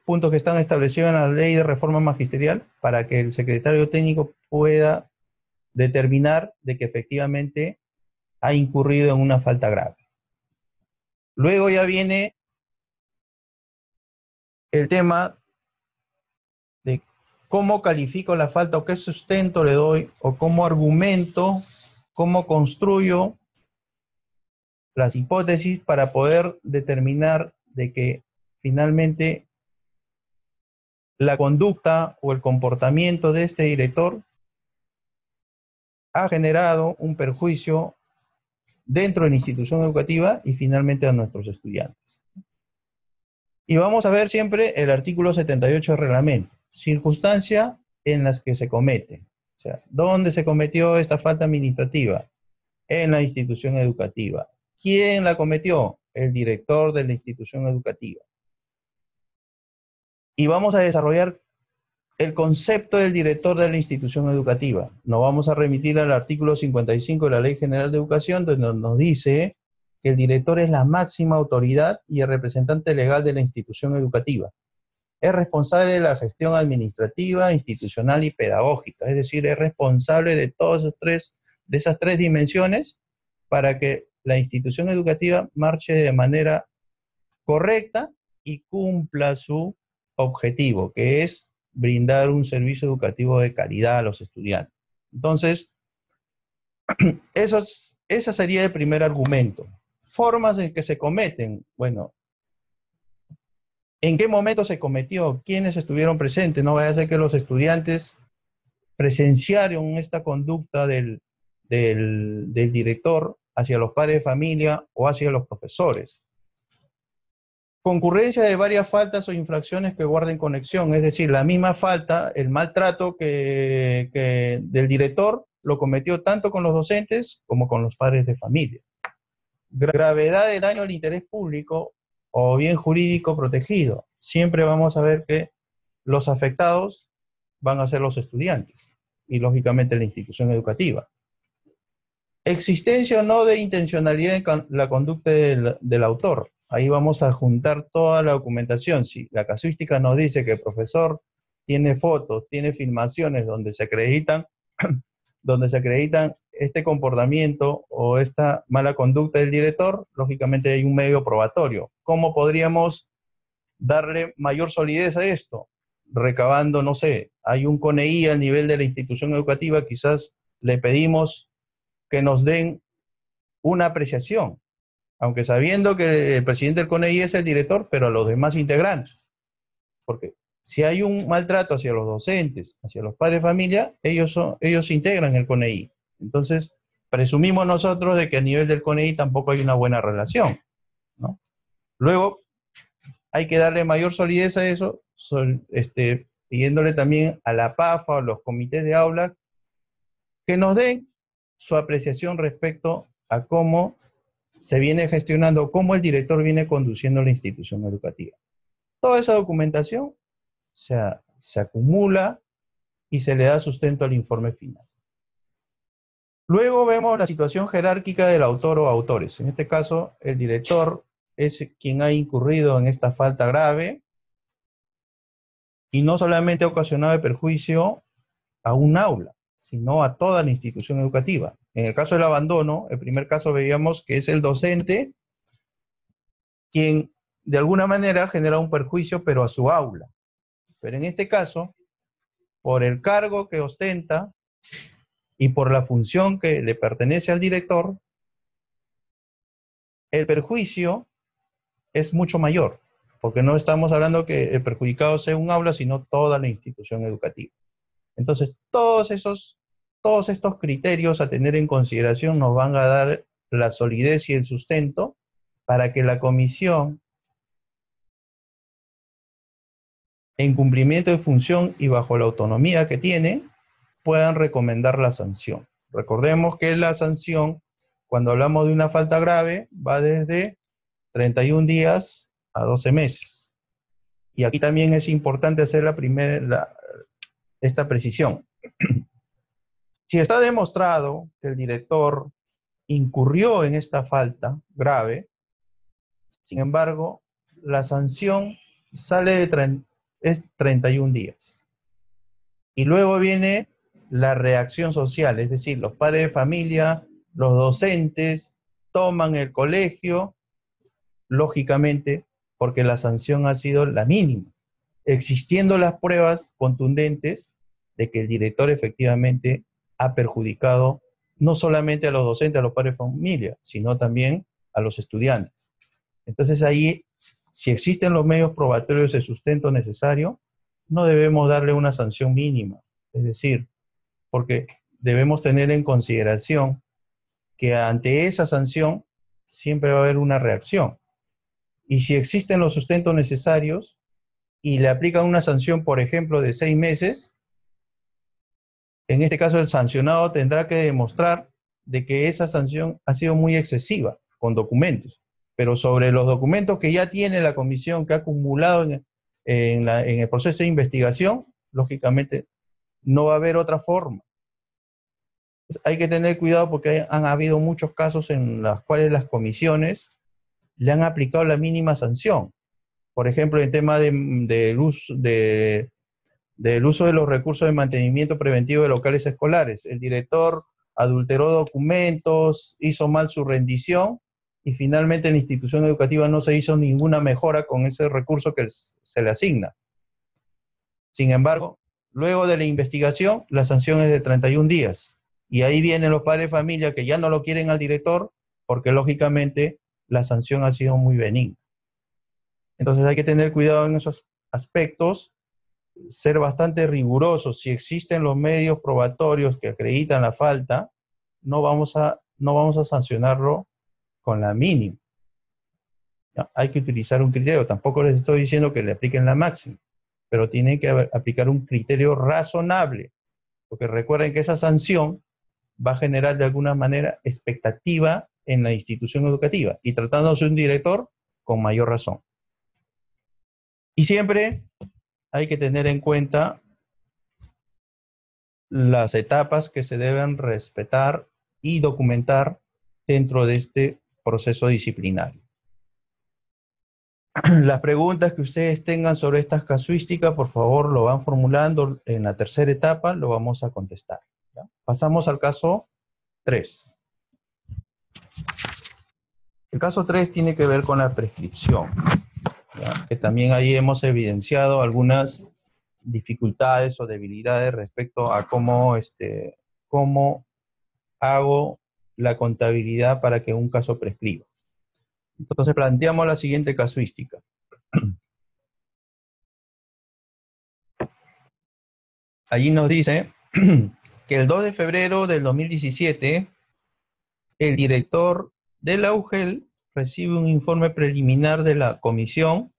puntos que están establecidos en la ley de reforma magisterial, para que el secretario técnico pueda determinar de que efectivamente ha incurrido en una falta grave. Luego ya viene el tema de cómo califico la falta, o qué sustento le doy, o cómo argumento, cómo construyo las hipótesis para poder determinar de que finalmente la conducta o el comportamiento de este director ha generado un perjuicio dentro de la institución educativa y finalmente a nuestros estudiantes. Y vamos a ver siempre el artículo 78 del reglamento, circunstancias en las que se comete. O sea, ¿dónde se cometió esta falta administrativa? En la institución educativa. ¿Quién la cometió? El director de la institución educativa. Y vamos a desarrollar el concepto del director de la institución educativa. Nos vamos a remitir al artículo 55 de la Ley General de Educación, donde nos dice que el director es la máxima autoridad y el representante legal de la institución educativa. Es responsable de la gestión administrativa, institucional y pedagógica. Es decir, es responsable de esas tres dimensiones para que la institución educativa marche de manera correcta y cumpla su objetivo, que es brindar un servicio educativo de calidad a los estudiantes. Entonces, ese sería el primer argumento. Formas en que se cometen. Bueno, ¿en qué momento se cometió? ¿Quiénes estuvieron presentes? No vaya a ser que los estudiantes presenciaron esta conducta del director hacia los padres de familia o hacia los profesores. Concurrencia de varias faltas o infracciones que guarden conexión, es decir, la misma falta, el maltrato que del director lo cometió tanto con los docentes como con los padres de familia. Gravedad de daño al interés público o bien jurídico protegido. Siempre vamos a ver que los afectados van a ser los estudiantes y lógicamente la institución educativa. Existencia o no de intencionalidad en la conducta del autor. Ahí vamos a juntar toda la documentación. Si la casuística nos dice que el profesor tiene fotos, tiene filmaciones donde se acreditan este comportamiento o esta mala conducta del director, lógicamente hay un medio probatorio. ¿Cómo podríamos darle mayor solidez a esto? Recabando, no sé, hay un CONEI al nivel de la institución educativa, quizás le pedimos que nos den una apreciación, aunque sabiendo que el presidente del CONEI es el director, pero a los demás integrantes. Porque si hay un maltrato hacia los docentes, hacia los padres de familia, ellos integran el CONEI. Entonces, presumimos nosotros de que a nivel del CONEI tampoco hay una buena relación, ¿no? Luego, hay que darle mayor solidez a eso, pidiéndole también a la PAFA o los comités de aula que nos den su apreciación respecto a cómo se viene gestionando, cómo el director viene conduciendo la institución educativa. Toda esa documentación se acumula y se le da sustento al informe final. Luego vemos la situación jerárquica del autor o autores. En este caso, el director es quien ha incurrido en esta falta grave y no solamente ha ocasionado el perjuicio a un aula, sino a toda la institución educativa. En el caso del abandono, el primer caso veíamos que es el docente quien de alguna manera genera un perjuicio, pero a su aula. Pero en este caso, por el cargo que ostenta y por la función que le pertenece al director, el perjuicio es mucho mayor, porque no estamos hablando que el perjudicado sea un aula, sino toda la institución educativa. Entonces, todos estos criterios a tener en consideración nos van a dar la solidez y el sustento para que la comisión, en cumplimiento de función y bajo la autonomía que tiene, puedan recomendar la sanción. Recordemos que la sanción, cuando hablamos de una falta grave, va desde 31 días a 12 meses. Y aquí también es importante hacer esta precisión. Si está demostrado que el director incurrió en esta falta grave, sin embargo, la sanción es 31 días. Y luego viene la reacción social, es decir, los padres de familia, los docentes, toman el colegio, lógicamente, porque la sanción ha sido la mínima, existiendo las pruebas contundentes de que el director efectivamente ha perjudicado no solamente a los docentes, a los padres de familia, sino también a los estudiantes. Entonces ahí, si existen los medios probatorios de sustento necesario, no debemos darle una sanción mínima. Es decir, porque debemos tener en consideración que ante esa sanción siempre va a haber una reacción. Y si existen los sustentos necesarios y le aplican una sanción, por ejemplo, de 6 meses, en este caso el sancionado tendrá que demostrar de que esa sanción ha sido muy excesiva, con documentos. Pero sobre los documentos que ya tiene la comisión, que ha acumulado en el proceso de investigación, lógicamente no va a haber otra forma. Pues hay que tener cuidado porque han habido muchos casos en los cuales las comisiones le han aplicado la mínima sanción. Por ejemplo, en tema del uso de los recursos de mantenimiento preventivo de locales escolares. El director adulteró documentos, hizo mal su rendición y finalmente la institución educativa no se hizo ninguna mejora con ese recurso que se le asigna. Sin embargo, luego de la investigación, la sanción es de 31 días. Y ahí vienen los padres de familia que ya no lo quieren al director porque lógicamente la sanción ha sido muy benigna. Entonces hay que tener cuidado en esos aspectos, ser bastante rigurosos. Si existen los medios probatorios que acreditan la falta, no vamos a sancionarlo con la mínima. ¿Ya? Hay que utilizar un criterio. Tampoco les estoy diciendo que le apliquen la máxima, pero tienen que aplicar un criterio razonable, porque recuerden que esa sanción va a generar de alguna manera expectativa en la institución educativa, y tratándose de un director, con mayor razón. Y siempre hay que tener en cuenta las etapas que se deben respetar y documentar dentro de este proceso disciplinario. Las preguntas que ustedes tengan sobre estas casuísticas, por favor, lo van formulando en la tercera etapa, lo vamos a contestar. ¿Ya? Pasamos al caso 3. El caso 3 tiene que ver con la prescripción, ¿ya? Que también ahí hemos evidenciado algunas dificultades o debilidades respecto a cómo hago la contabilidad para que un caso prescriba. Entonces planteamos la siguiente casuística. Allí nos dice que el 2 de febrero del 2017, el director de la UGEL recibe un informe preliminar de la Comisión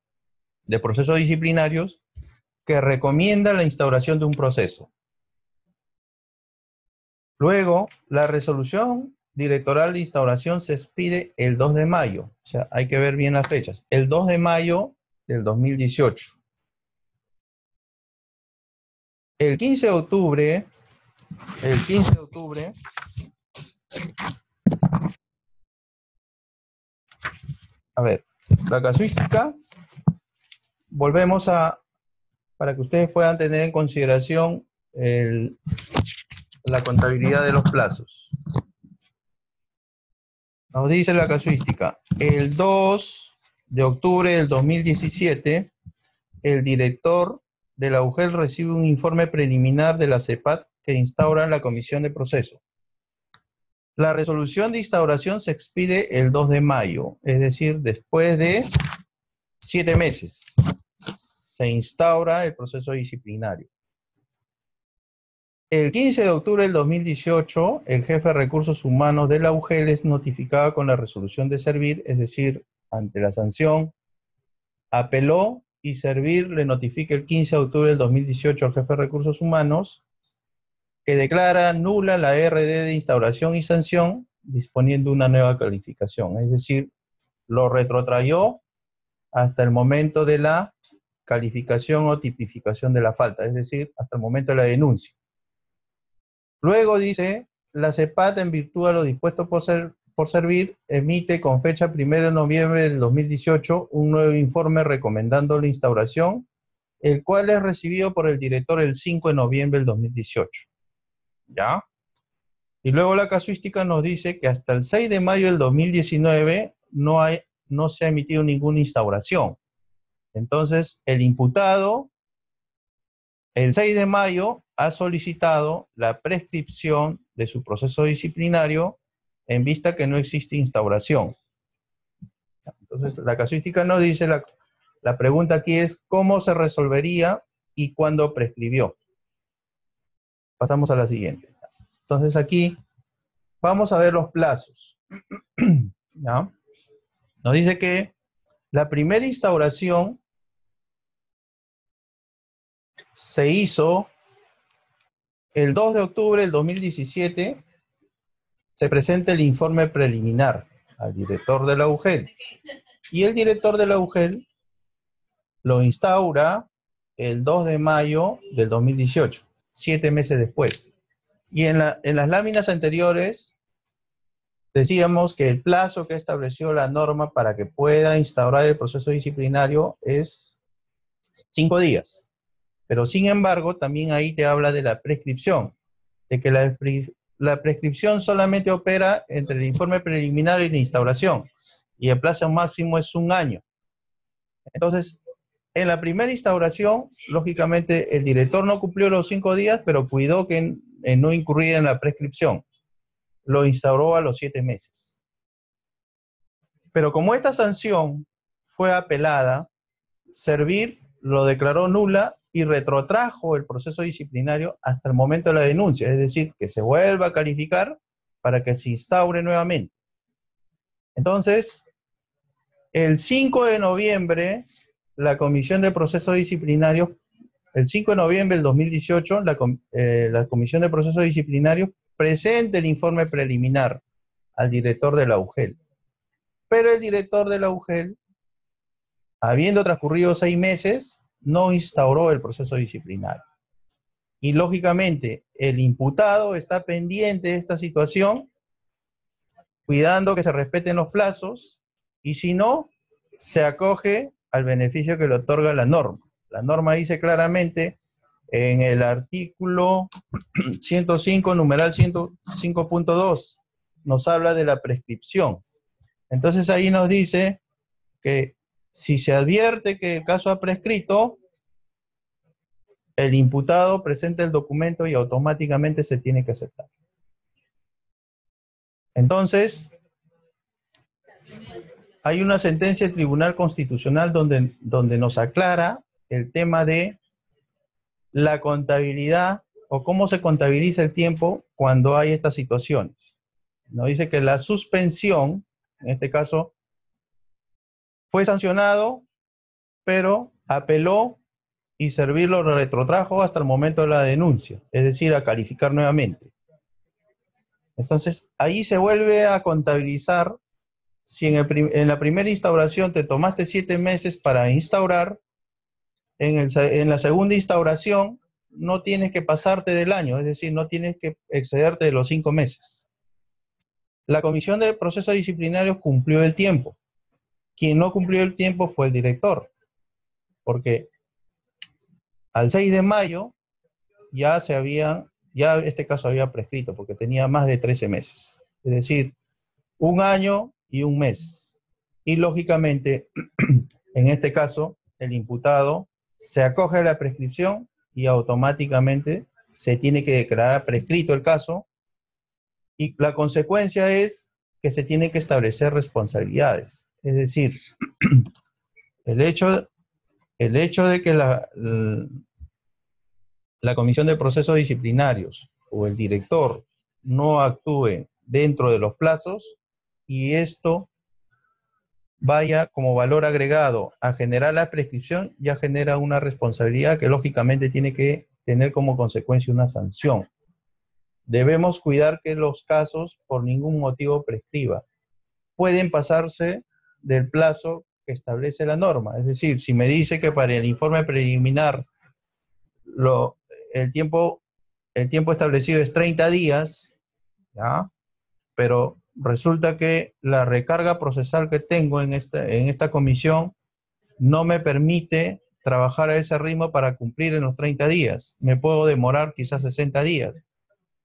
de Procesos Disciplinarios que recomienda la instauración de un proceso. Luego, la resolución directoral de instauración se expide el 2 de mayo. O sea, hay que ver bien las fechas. El 2 de mayo del 2018. El 15 de octubre, a ver, la casuística, volvemos para que ustedes puedan tener en consideración la contabilidad de los plazos. Nos dice la casuística, el 2 de octubre del 2017, el director de la UGEL recibe un informe preliminar de la CEPAT que instaura la comisión de proceso. La resolución de instauración se expide el 2 de mayo, es decir, después de 7 meses. Se instaura el proceso disciplinario. El 15 de octubre del 2018, el jefe de recursos humanos de la UGEL es notificado con la resolución de Servir, es decir, ante la sanción, apeló y Servir le notifica el 15 de octubre del 2018 al jefe de recursos humanos que declara nula la RD de instauración y sanción, disponiendo una nueva calificación. Es decir, lo retrotrayó hasta el momento de la calificación o tipificación de la falta, es decir, hasta el momento de la denuncia. Luego dice, la CEPAT, en virtud de lo dispuesto por Servir, emite con fecha 1 de noviembre del 2018 un nuevo informe recomendando la instauración, el cual es recibido por el director el 5 de noviembre del 2018. ¿Ya? Y luego la casuística nos dice que hasta el 6 de mayo del 2019 no se ha emitido ninguna instauración. Entonces, el imputado, el 6 de mayo, ha solicitado la prescripción de su proceso disciplinario en vista que no existe instauración. Entonces, la casuística nos dice, la pregunta aquí es, ¿cómo se resolvería y cuándo prescribió? Pasamos a la siguiente. Entonces, aquí vamos a ver los plazos. ¿Ya? Nos dice que la primera instauración se hizo el 2 de octubre del 2017, se presenta el informe preliminar al director de la UGEL. Y el director de la UGEL lo instaura el 2 de mayo del 2018, 7 meses después. Y en las láminas anteriores decíamos que el plazo que estableció la norma para que pueda instaurar el proceso disciplinario es 5 días. Pero sin embargo, también ahí te habla de la prescripción, de que la prescripción solamente opera entre el informe preliminar y la instauración, y el plazo máximo es 1 año. Entonces, en la primera instauración, lógicamente, el director no cumplió los 5 días, pero cuidó que no incurriera en la prescripción. Lo instauró a los 7 meses. Pero como esta sanción fue apelada, Servir lo declaró nula y retrotrajo el proceso disciplinario hasta el momento de la denuncia, es decir, que se vuelva a calificar para que se instaure nuevamente. Entonces, el 5 de noviembre, la Comisión de Procesos Disciplinarios, el 5 de noviembre del 2018, la Comisión de Procesos Disciplinarios presenta el informe preliminar al director de la UGEL. Pero el director de la UGEL, habiendo transcurrido 6 meses, no instauró el proceso disciplinario. Y lógicamente, el imputado está pendiente de esta situación, cuidando que se respeten los plazos, y si no, se acoge al beneficio que le otorga la norma. La norma dice claramente en el artículo 105, numeral 105.2, nos habla de la prescripción. Entonces ahí nos dice que si se advierte que el caso ha prescrito, el imputado presenta el documento y automáticamente se tiene que aceptar. Entonces, hay una sentencia del Tribunal Constitucional donde nos aclara el tema de la contabilidad o cómo se contabiliza el tiempo cuando hay estas situaciones. Nos dice que la suspensión, en este caso, fue sancionado, pero apeló y Servir lo retrotrajo hasta el momento de la denuncia, es decir, a calificar nuevamente. Entonces, ahí se vuelve a contabilizar si en la primera instauración te tomaste 7 meses para instaurar, en la segunda instauración no tienes que pasarte del año, es decir, no tienes que excederte de los 5 meses. La Comisión de Procesos Disciplinarios cumplió el tiempo. Quien no cumplió el tiempo fue el director, porque al 6 de mayo ya este caso había prescrito, porque tenía más de 13 meses. Es decir, 1 año y 1 mes. Y lógicamente, en este caso, el imputado se acoge a la prescripción y automáticamente se tiene que declarar prescrito el caso, y la consecuencia es que se tienen que establecer responsabilidades. Es decir, El hecho, el hecho de que la Comisión de Procesos Disciplinarios o el director no actúe dentro de los plazos y esto vaya como valor agregado a generar la prescripción, ya genera una responsabilidad que lógicamente tiene que tener como consecuencia una sanción. Debemos cuidar que los casos por ningún motivo prescriban. Pueden pasarse del plazo que establece la norma. Es decir, si me dice que para el informe preliminar el tiempo establecido es 30 días, ¿ya? Pero resulta que la recarga procesal que tengo en esta comisión no me permite trabajar a ese ritmo para cumplir en los 30 días. Me puedo demorar quizás 60 días,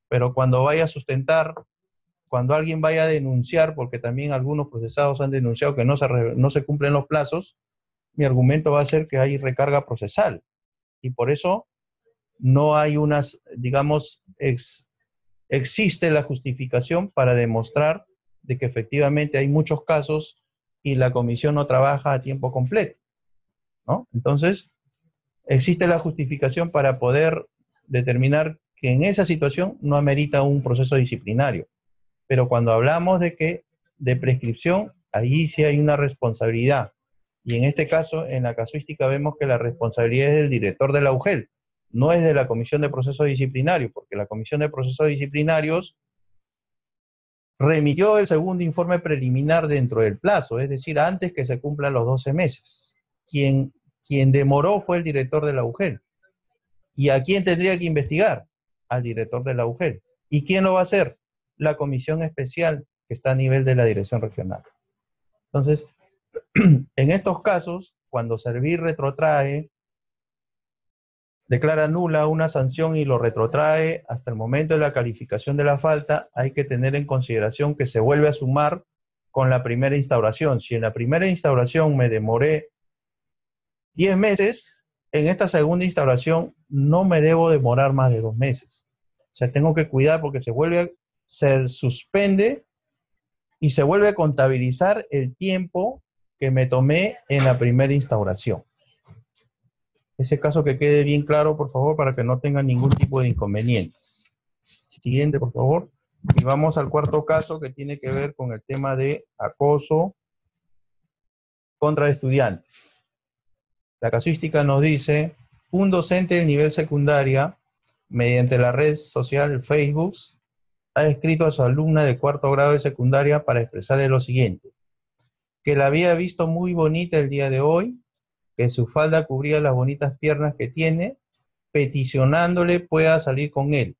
pero cuando vaya a sustentar, cuando alguien vaya a denunciar, porque también algunos procesados han denunciado que no se cumplen los plazos, mi argumento va a ser que hay recarga procesal. Y por eso no hay unas, digamos, existe la justificación para demostrar de que efectivamente hay muchos casos y la comisión no trabaja a tiempo completo, ¿no? Entonces, existe la justificación para poder determinar que en esa situación no amerita un proceso disciplinario. Pero cuando hablamos de prescripción, ahí sí hay una responsabilidad. Y en este caso, en la casuística, vemos que la responsabilidad es del director de la UGEL, no es de la Comisión de Procesos Disciplinarios, porque la Comisión de Procesos Disciplinarios remitió el segundo informe preliminar dentro del plazo, es decir, antes que se cumplan los 12 meses. Quien demoró fue el director de la UGEL. ¿Y a quién tendría que investigar? Al director de la UGEL. ¿Y quién lo va a hacer? La comisión especial que está a nivel de la dirección regional. Entonces, en estos casos, cuando Servir retrotrae, declara nula una sanción y lo retrotrae hasta el momento de la calificación de la falta, hay que tener en consideración que se vuelve a sumar con la primera instauración. Si en la primera instauración me demoré 10 meses, en esta segunda instauración no me debo demorar más de 2 meses. O sea, tengo que cuidar porque se suspende y se vuelve a contabilizar el tiempo que me tomé en la primera instauración. Ese caso que quede bien claro, por favor, para que no tenga ningún tipo de inconvenientes. Siguiente, por favor. Y vamos al cuarto caso que tiene que ver con el tema de acoso contra estudiantes. La casuística nos dice, un docente de nivel secundaria, mediante la red social Facebook, ha escrito a su alumna de cuarto grado de secundaria para expresarle lo siguiente: que la había visto muy bonita el día de hoy, que su falda cubría las bonitas piernas que tiene, peticionándole pueda salir con él,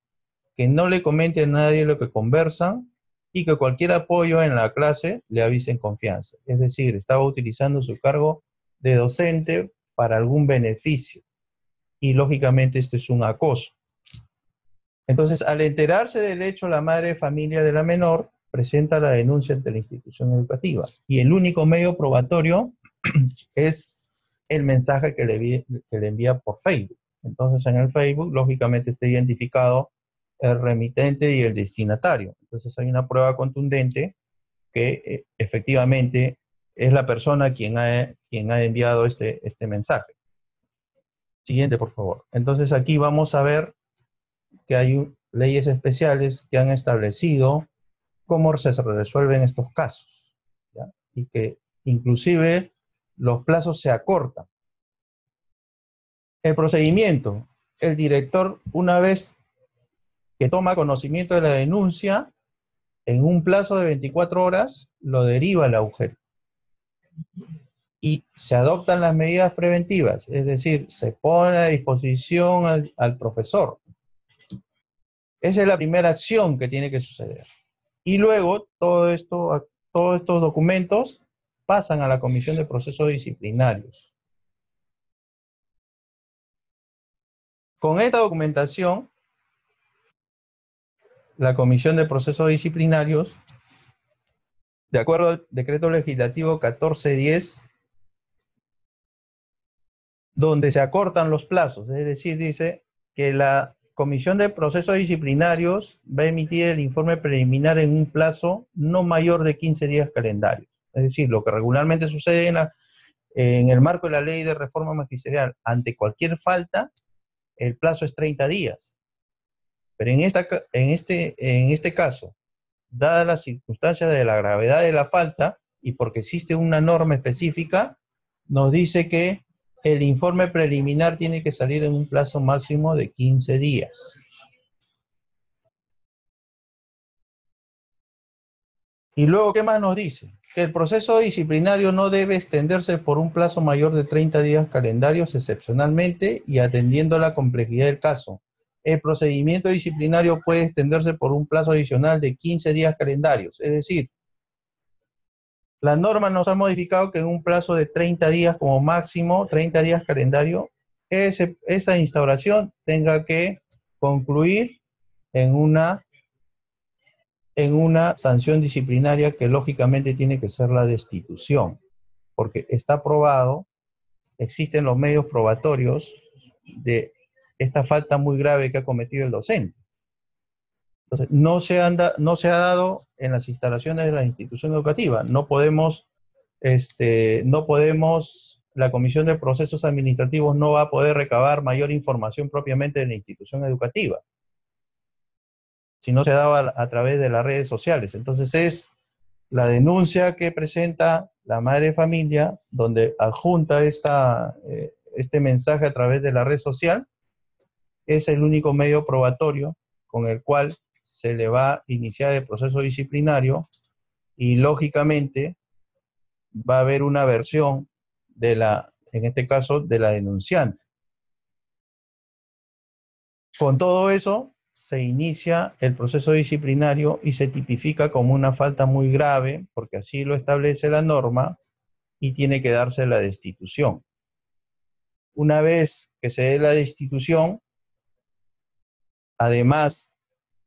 que no le comente a nadie lo que conversan y que cualquier apoyo en la clase le avise en confianza. Es decir, estaba utilizando su cargo de docente para algún beneficio y lógicamente esto es un acoso. Entonces, al enterarse del hecho, la madre de familia de la menor presenta la denuncia ante la institución educativa y el único medio probatorio es el mensaje que le envía por Facebook. Entonces, en el Facebook, lógicamente, está identificado el remitente y el destinatario. Entonces, hay una prueba contundente que efectivamente es la persona quien ha enviado este mensaje. Siguiente, por favor. Entonces, aquí vamos a ver que hay leyes especiales que han establecido cómo se resuelven estos casos, ¿ya? Y que inclusive los plazos se acortan. El procedimiento, el director, una vez que toma conocimiento de la denuncia, en un plazo de 24 horas, lo deriva a la UGEL. Y se adoptan las medidas preventivas, es decir, se pone a disposición al profesor. Esa es la primera acción que tiene que suceder. Y luego, todos estos documentos pasan a la Comisión de Procesos Disciplinarios. Con esta documentación, la Comisión de Procesos Disciplinarios, de acuerdo al Decreto Legislativo 1410, donde se acortan los plazos, es decir, dice que la Comisión de Procesos Disciplinarios va a emitir el informe preliminar en un plazo no mayor de 15 días calendarios. Es decir, lo que regularmente sucede en el marco de la ley de reforma magisterial, ante cualquier falta, el plazo es 30 días. Pero en este caso, dadas las circunstancias de la gravedad de la falta, y porque existe una norma específica, nos dice que el informe preliminar tiene que salir en un plazo máximo de 15 días. Y luego, ¿qué más nos dice? Que el proceso disciplinario no debe extenderse por un plazo mayor de 30 días calendarios excepcionalmente y atendiendo la complejidad del caso. El procedimiento disciplinario puede extenderse por un plazo adicional de 15 días calendarios. Es decir, la norma nos ha modificado que en un plazo de 30 días como máximo, 30 días calendario, esa instauración tenga que concluir en una sanción disciplinaria que lógicamente tiene que ser la destitución, porque está probado, existen los medios probatorios de esta falta muy grave que ha cometido el docente. Entonces, no se ha dado en las instalaciones de la institución educativa. No podemos, la Comisión de Procesos Administrativos no va a poder recabar mayor información propiamente de la institución educativa, si no se daba a través de las redes sociales. Entonces es la denuncia que presenta la madre de familia, donde adjunta este mensaje a través de la red social, es el único medio probatorio con el cual se le va a iniciar el proceso disciplinario y lógicamente va a haber una versión en este caso, de la denunciante. Con todo eso, se inicia el proceso disciplinario y se tipifica como una falta muy grave, porque así lo establece la norma, y tiene que darse la destitución. Una vez que se dé la destitución, además,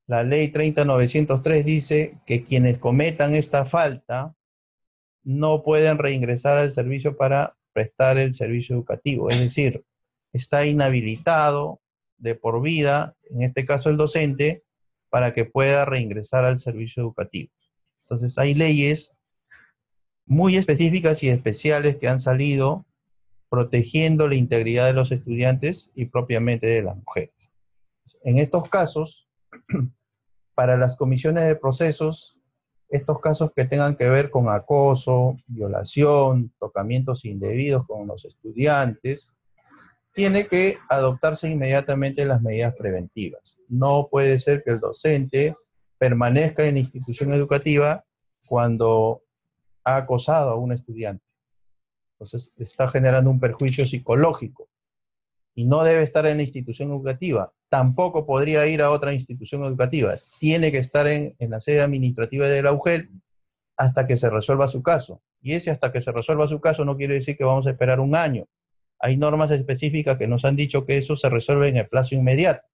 la ley 30.903 dice que quienes cometan esta falta no pueden reingresar al servicio para prestar el servicio educativo. Es decir, está inhabilitado de por vida, en este caso el docente, para que pueda reingresar al servicio educativo. Entonces hay leyes muy específicas y especiales que han salido protegiendo la integridad de los estudiantes y propiamente de las mujeres. En estos casos, para las comisiones de procesos, estos casos que tengan que ver con acoso, violación, tocamientos indebidos con los estudiantes, tiene que adoptarse inmediatamente las medidas preventivas. No puede ser que el docente permanezca en la institución educativa cuando ha acosado a un estudiante. Entonces, está generando un perjuicio psicológico y no debe estar en la institución educativa. Tampoco podría ir a otra institución educativa. Tiene que estar en la sede administrativa de la UGEL hasta que se resuelva su caso. Y ese hasta que se resuelva su caso no quiere decir que vamos a esperar un año. Hay normas específicas que nos han dicho que eso se resuelve en el plazo inmediato.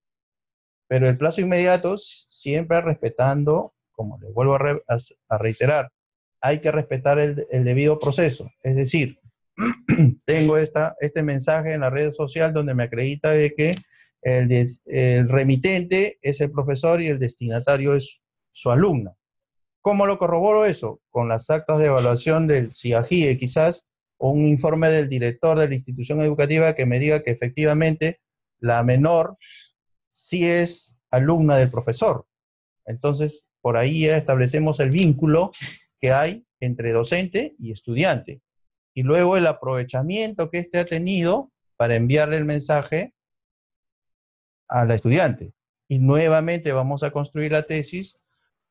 Pero el plazo inmediato siempre respetando, como les vuelvo a reiterar, hay que respetar el debido proceso. Es decir, tengo este mensaje en la red social donde me acredita de que el remitente es el profesor y el destinatario es su alumna. ¿Cómo lo corroboro eso? Con las actas de evaluación del CIAGIE quizás, o un informe del director de la institución educativa que me diga que efectivamente la menor sí es alumna del profesor. Entonces, por ahí ya establecemos el vínculo que hay entre docente y estudiante. Y luego el aprovechamiento que éste ha tenido para enviarle el mensaje a la estudiante. Y nuevamente vamos a construir la tesis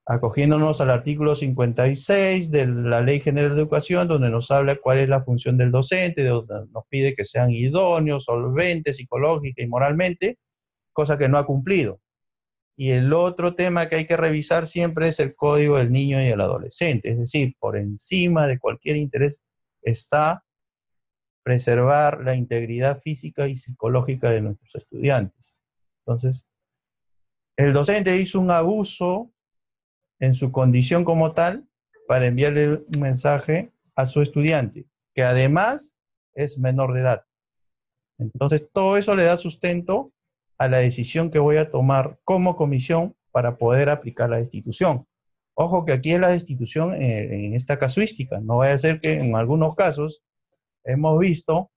acogiéndonos al artículo 56 de la Ley General de Educación, donde nos habla cuál es la función del docente, donde nos pide que sean idóneos, solventes, psicológica y moralmente, cosa que no ha cumplido. Y el otro tema que hay que revisar siempre es el código del niño y el adolescente, es decir, por encima de cualquier interés está preservar la integridad física y psicológica de nuestros estudiantes. Entonces, el docente hizo un abuso en su condición como tal para enviarle un mensaje a su estudiante, que además es menor de edad. Entonces, todo eso le da sustento a la decisión que voy a tomar como comisión para poder aplicar la destitución. Ojo que aquí es la destitución en esta casuística. No vaya a ser que en algunos casos hemos visto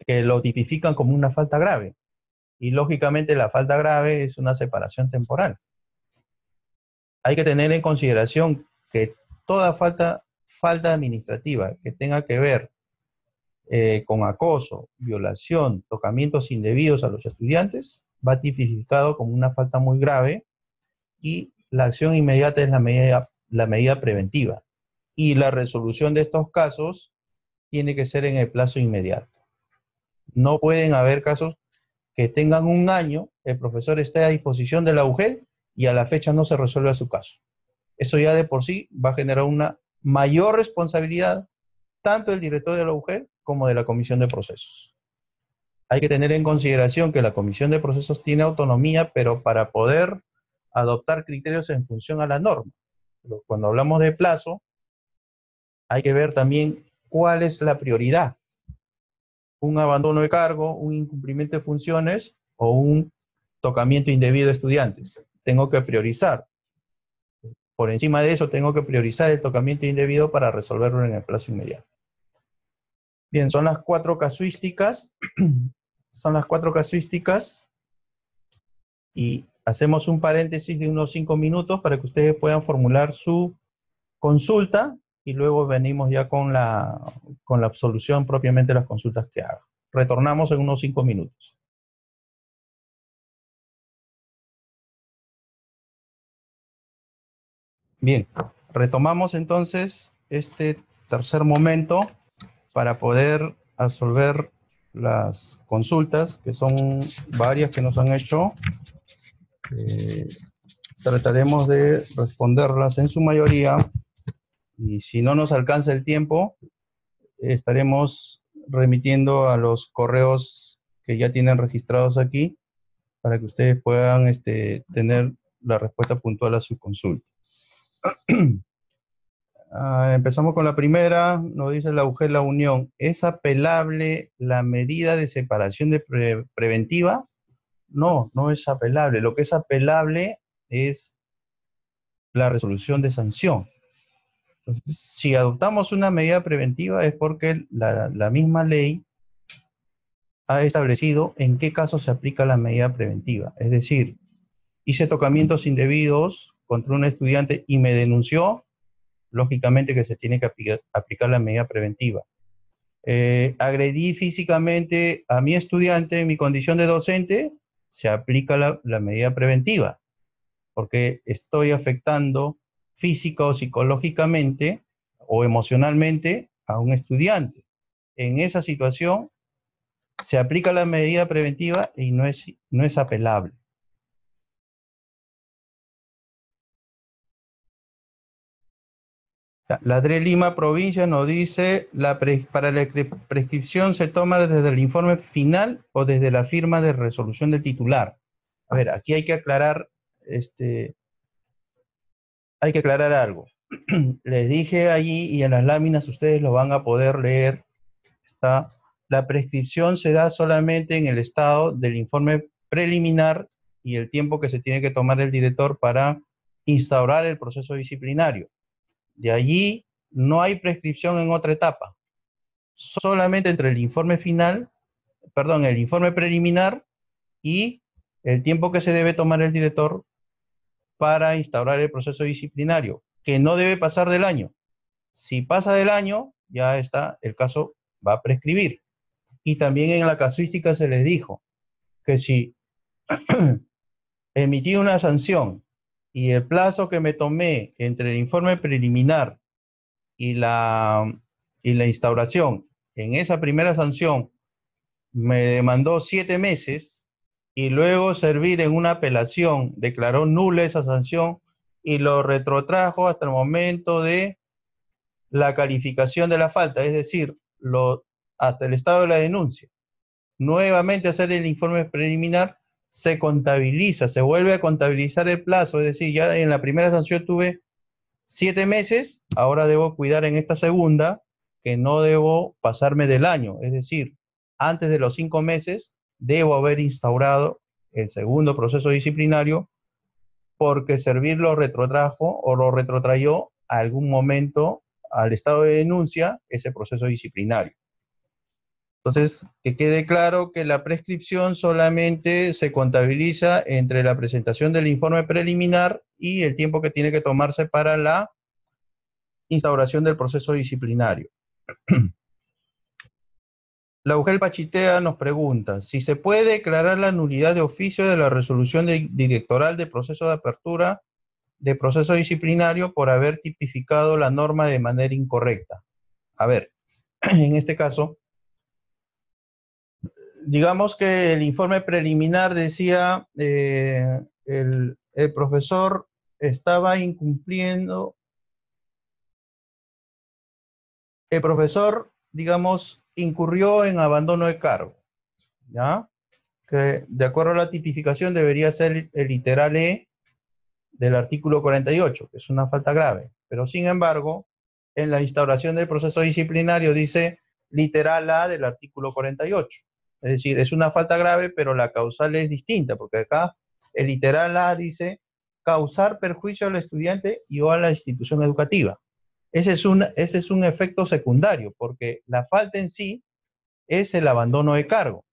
que lo tipifican como una falta grave. Y lógicamente la falta grave es una separación temporal. Hay que tener en consideración que toda falta administrativa que tenga que ver con acoso, violación, tocamientos indebidos a los estudiantes, va tipificado como una falta muy grave y la acción inmediata es la medida preventiva. Y la resolución de estos casos tiene que ser en el plazo inmediato. No pueden haber casos que tengan un año, el profesor esté a disposición de la UGEL y a la fecha no se resuelva su caso. Eso ya de por sí va a generar una mayor responsabilidad tanto del director de la UGEL como de la Comisión de Procesos. Hay que tener en consideración que la Comisión de Procesos tiene autonomía, pero para poder adoptar criterios en función a la norma. Pero cuando hablamos de plazo, hay que ver también cuál es la prioridad. Un abandono de cargo, un incumplimiento de funciones o un tocamiento indebido de estudiantes. Tengo que priorizar. Por encima de eso, tengo que priorizar el tocamiento indebido para resolverlo en el plazo inmediato. Bien, son las 4 casuísticas. Son las 4 casuísticas. Y hacemos un paréntesis de unos 5 minutos para que ustedes puedan formular su consulta y luego venimos ya con la absolución propiamente de las consultas que haga. Retornamos en unos 5 minutos. Bien, retomamos entonces este tercer momento para poder absolver las consultas, que son varias que nos han hecho. Trataremos de responderlas en su mayoría y si no nos alcanza el tiempo, estaremos remitiendo a los correos que ya tienen registrados aquí para que ustedes puedan tener la respuesta puntual a su consulta. Empezamos con la primera, nos dice la UGEL La Unión. ¿Es apelable la medida de separación preventiva? No, no es apelable. Lo que es apelable es la resolución de sanción. Entonces, si adoptamos una medida preventiva es porque la misma ley ha establecido en qué caso se aplica la medida preventiva. Es decir, hice tocamientos indebidos contra un estudiante y me denunció, lógicamente que se tiene que aplicar la medida preventiva. Agredí físicamente a mi estudiante en mi condición de docente, se aplica la medida preventiva, porque estoy afectando física o psicológicamente o emocionalmente a un estudiante. En esa situación se aplica la medida preventiva y no es apelable. La DRE Lima Provincia nos dice, para la prescripción se toma desde el informe final o desde la firma de resolución del titular. A ver, aquí hay que aclarar, algo. Les dije allí y en las láminas ustedes lo van a poder leer. La prescripción se da solamente en el estado del informe preliminar y el tiempo que se tiene que tomar el director para instaurar el proceso disciplinario. De allí no hay prescripción en otra etapa. Solamente entre el informe preliminar y el tiempo que se debe tomar el director para instaurar el proceso disciplinario, que no debe pasar del año. Si pasa del año, ya está, el caso va a prescribir. Y también en la casuística se les dijo que si emití una sanción y el plazo que me tomé entre el informe preliminar y la instauración en esa primera sanción me demandó 7 meses y luego servir en una apelación declaró nula esa sanción y lo retrotrajo hasta el momento de la calificación de la falta, es decir, hasta el estado de la denuncia. Nuevamente hacer el informe preliminar se contabiliza, se vuelve a contabilizar el plazo, es decir, ya en la primera sanción tuve 7 meses, ahora debo cuidar en esta segunda que no debo pasarme del año, es decir, antes de los 5 meses debo haber instaurado el segundo proceso disciplinario porque servir lo retrotrajo o lo retrotrayó a algún momento al estado de denuncia ese proceso disciplinario. Entonces, que quede claro que la prescripción solamente se contabiliza entre la presentación del informe preliminar y el tiempo que tiene que tomarse para la instauración del proceso disciplinario. La UGEL Pachitea nos pregunta si se puede declarar la nulidad de oficio de la resolución directoral de proceso de apertura de proceso disciplinario por haber tipificado la norma de manera incorrecta. A ver, en este caso, digamos que el informe preliminar decía el profesor estaba incumpliendo, el profesor, digamos, incurrió en abandono de cargo, ¿ya? Que de acuerdo a la tipificación debería ser el literal E del artículo 48, que es una falta grave. Pero sin embargo, en la instauración del proceso disciplinario dice literal A del artículo 48. Es decir, es una falta grave, pero la causal es distinta, porque acá el literal A dice causar perjuicio al estudiante y o a la institución educativa. Ese es un efecto secundario, porque la falta en sí es el abandono de cargo.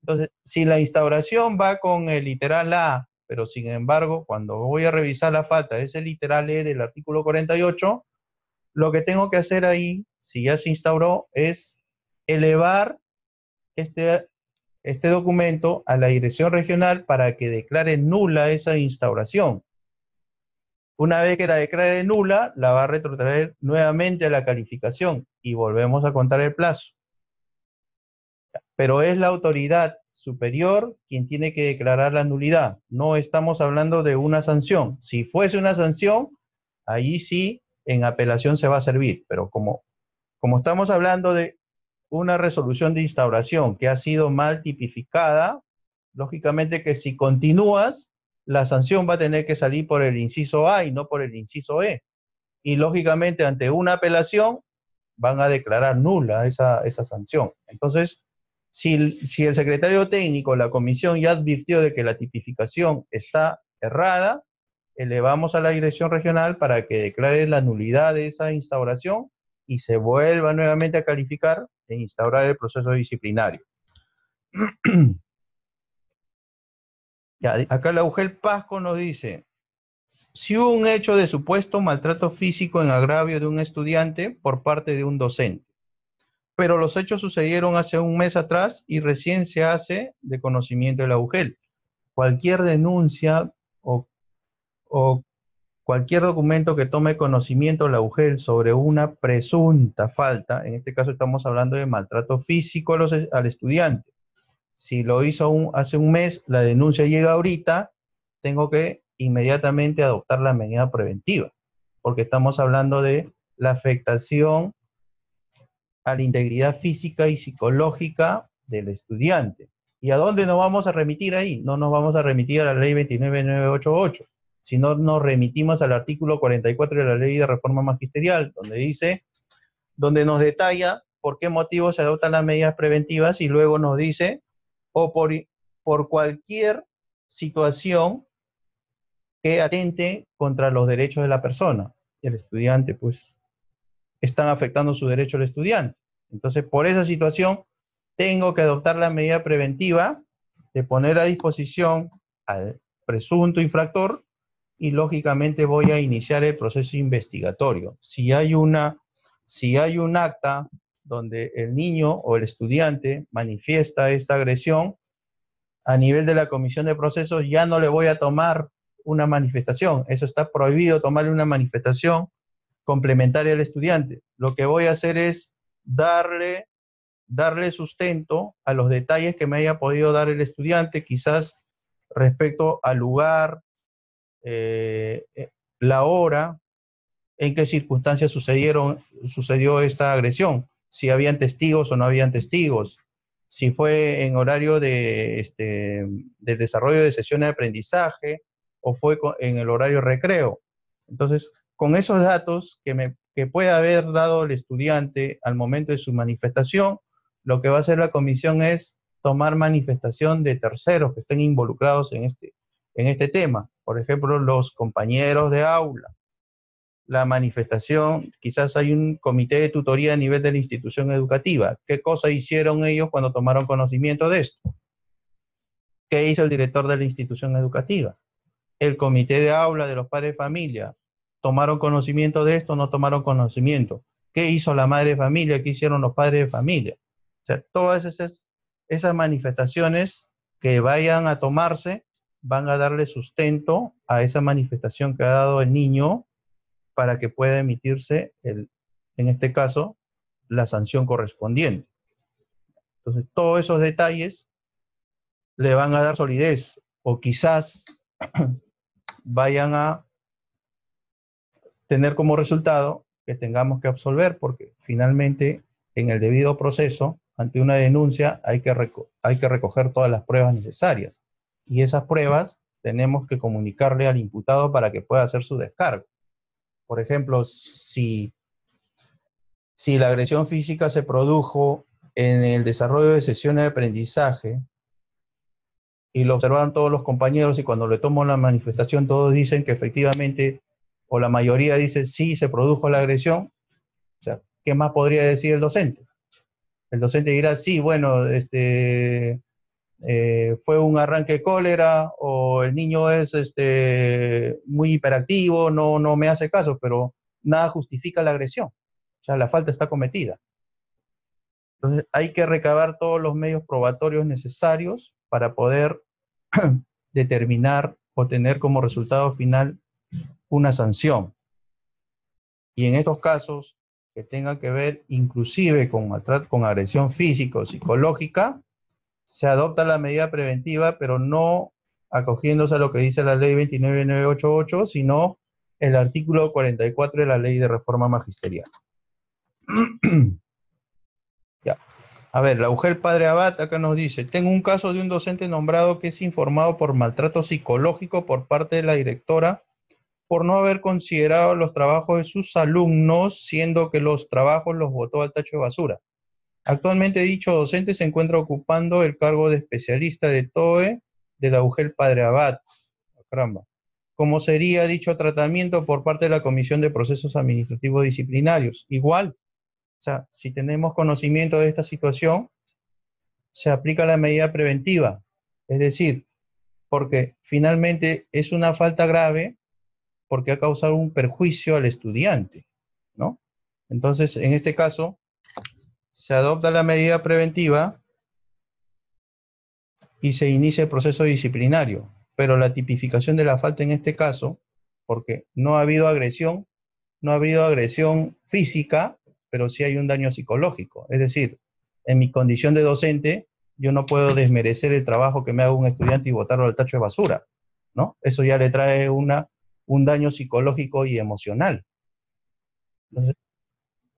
Entonces, si la instauración va con el literal A, pero sin embargo, cuando voy a revisar la falta es el literal E del artículo 48, lo que tengo que hacer ahí, si ya se instauró, es elevar este documento a la dirección regional para que declare nula esa instauración. Una vez que la declare nula, la va a retrotraer nuevamente a la calificación y volvemos a contar el plazo. Pero es la autoridad superior quien tiene que declarar la nulidad. No estamos hablando de una sanción. Si fuese una sanción, ahí sí en apelación se va a servir, pero como estamos hablando de una resolución de instauración que ha sido mal tipificada, lógicamente que si continúas, la sanción va a tener que salir por el inciso A y no por el inciso E. Y lógicamente ante una apelación van a declarar nula esa sanción. Entonces, si el secretario técnico, la comisión ya advirtió de que la tipificación está errada, elevamos a la dirección regional para que declare la nulidad de esa instauración y se vuelva nuevamente a calificar e instaurar el proceso disciplinario. Ya, acá la UGEL Pasco nos dice, si hubo un hecho de supuesto maltrato físico en agravio de un estudiante por parte de un docente, pero los hechos sucedieron hace un mes atrás y recién se hace de conocimiento de la UGEL. Cualquier denuncia o cualquier documento que tome conocimiento la UGEL sobre una presunta falta, en este caso estamos hablando de maltrato físico al estudiante. Si lo hizo hace un mes, la denuncia llega ahorita, tengo que inmediatamente adoptar la medida preventiva, porque estamos hablando de la afectación a la integridad física y psicológica del estudiante. ¿Y a dónde nos vamos a remitir ahí? No nos vamos a remitir a la ley 29988, sino nos remitimos al artículo 44 de la ley de reforma magisterial, donde nos detalla por qué motivo se adoptan las medidas preventivas y luego nos dice, o por cualquier situación que atente contra los derechos de la persona. El estudiante, pues, están afectando su derecho al estudiante. Entonces, por esa situación, tengo que adoptar la medida preventiva de poner a disposición al presunto infractor y, lógicamente, voy a iniciar el proceso investigatorio. Si hay un acta donde el niño o el estudiante manifiesta esta agresión, a nivel de la comisión de procesos ya no le voy a tomar una manifestación. Eso está prohibido, tomarle una manifestación complementaria al estudiante. Lo que voy a hacer es darle sustento a los detalles que me haya podido dar el estudiante, quizás respecto al lugar, la hora, en qué circunstancias sucedió esta agresión, si habían testigos o no habían testigos, si fue en horario de desarrollo de sesiones de aprendizaje o fue en el horario recreo. Entonces, con esos datos que pueda haber dado el estudiante al momento de su manifestación, lo que va a hacer la comisión es tomar manifestación de terceros que estén involucrados en este tema. Por ejemplo, los compañeros de aula, la manifestación, quizás hay un comité de tutoría a nivel de la institución educativa. ¿Qué cosa hicieron ellos cuando tomaron conocimiento de esto? ¿Qué hizo el director de la institución educativa? El comité de aula de los padres de familia. ¿Tomaron conocimiento de esto o no tomaron conocimiento? ¿Qué hizo la madre de familia? ¿Qué hicieron los padres de familia? O sea, todas esas manifestaciones que vayan a tomarse van a darle sustento a esa manifestación que ha dado el niño para que pueda emitirse, en este caso, la sanción correspondiente. Entonces, todos esos detalles le van a dar solidez o quizás vayan a tener como resultado que tengamos que absolver, porque finalmente en el debido proceso, ante una denuncia, hay que recoger todas las pruebas necesarias. Y esas pruebas tenemos que comunicarle al imputado para que pueda hacer su descargo. Por ejemplo, si la agresión física se produjo en el desarrollo de sesiones de aprendizaje y lo observaron todos los compañeros y cuando le tomo la manifestación todos dicen que efectivamente, o la mayoría dice sí, se produjo la agresión, o sea, ¿qué más podría decir el docente? El docente dirá, sí, bueno, fue un arranque de cólera o el niño es muy hiperactivo, no me hace caso, pero nada justifica la agresión. O sea, la falta está cometida. Entonces, hay que recabar todos los medios probatorios necesarios para poder determinar o tener como resultado final una sanción. Y en estos casos que tengan que ver inclusive con maltrato, con agresión física o psicológica, se adopta la medida preventiva, pero no acogiéndose a lo que dice la ley 29988, sino el artículo 44 de la ley de reforma magisterial. Ya. A ver, la UGEL Padre Abad acá nos dice, tengo un caso de un docente nombrado que es informado por maltrato psicológico por parte de la directora por no haber considerado los trabajos de sus alumnos, siendo que los trabajos los botó al tacho de basura. Actualmente dicho docente se encuentra ocupando el cargo de especialista de TOE de la UGEL Padre Abad. Caramba. ¿Cómo sería dicho tratamiento por parte de la Comisión de Procesos Administrativos Disciplinarios? Igual. O sea, si tenemos conocimiento de esta situación, se aplica la medida preventiva. Es decir, porque finalmente es una falta grave porque ha causado un perjuicio al estudiante, ¿no? Entonces, en este caso, se adopta la medida preventiva y se inicia el proceso disciplinario. Pero la tipificación de la falta en este caso, porque no ha habido agresión física, pero sí hay un daño psicológico. Es decir, en mi condición de docente, yo no puedo desmerecer el trabajo que me haga un estudiante y botarlo al tacho de basura, ¿no? Eso ya le trae un daño psicológico y emocional. Entonces,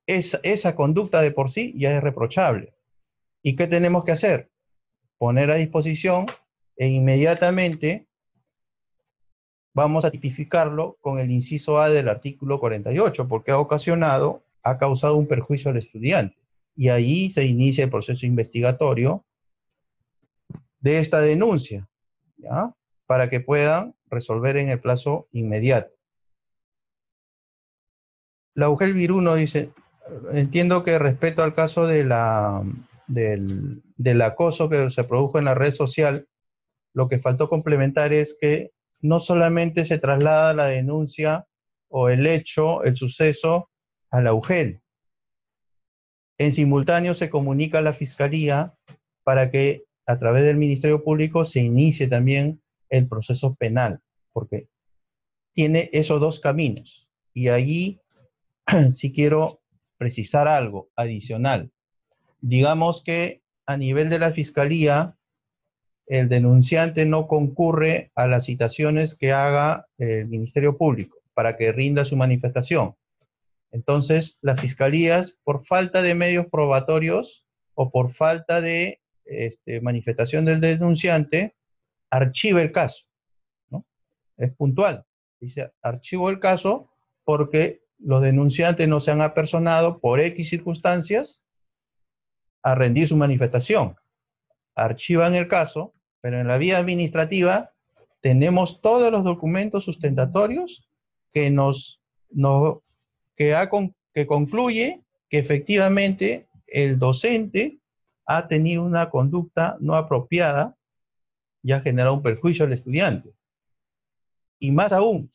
esa conducta de por sí ya es reprochable. ¿Y qué tenemos que hacer? Poner a disposición e inmediatamente vamos a tipificarlo con el inciso A del artículo 48, porque ha causado un perjuicio al estudiante. Y ahí se inicia el proceso investigatorio de esta denuncia, ¿ya? Para que puedan resolver en el plazo inmediato. La UGEL Viruno dice, entiendo que respecto al caso del acoso que se produjo en la red social, lo que faltó complementar es que no solamente se traslada la denuncia o el hecho, el suceso, a la UGEL. En simultáneo se comunica a la Fiscalía para que a través del Ministerio Público se inicie también el proceso penal, porque tiene esos dos caminos. Y allí sí quiero precisar algo adicional. Digamos que a nivel de la Fiscalía, el denunciante no concurre a las citaciones que haga el Ministerio Público para que rinda su manifestación. Entonces, las fiscalías, por falta de medios probatorios o por falta de manifestación del denunciante, archiva el caso, ¿no? Es puntual. Dice, archivo el caso porque los denunciantes no se han apersonado por X circunstancias a rendir su manifestación. Archivan el caso, pero en la vía administrativa tenemos todos los documentos sustentatorios que nos no, que concluye que efectivamente el docente ha tenido una conducta no apropiada y ha generado un perjuicio al estudiante. Y más aún,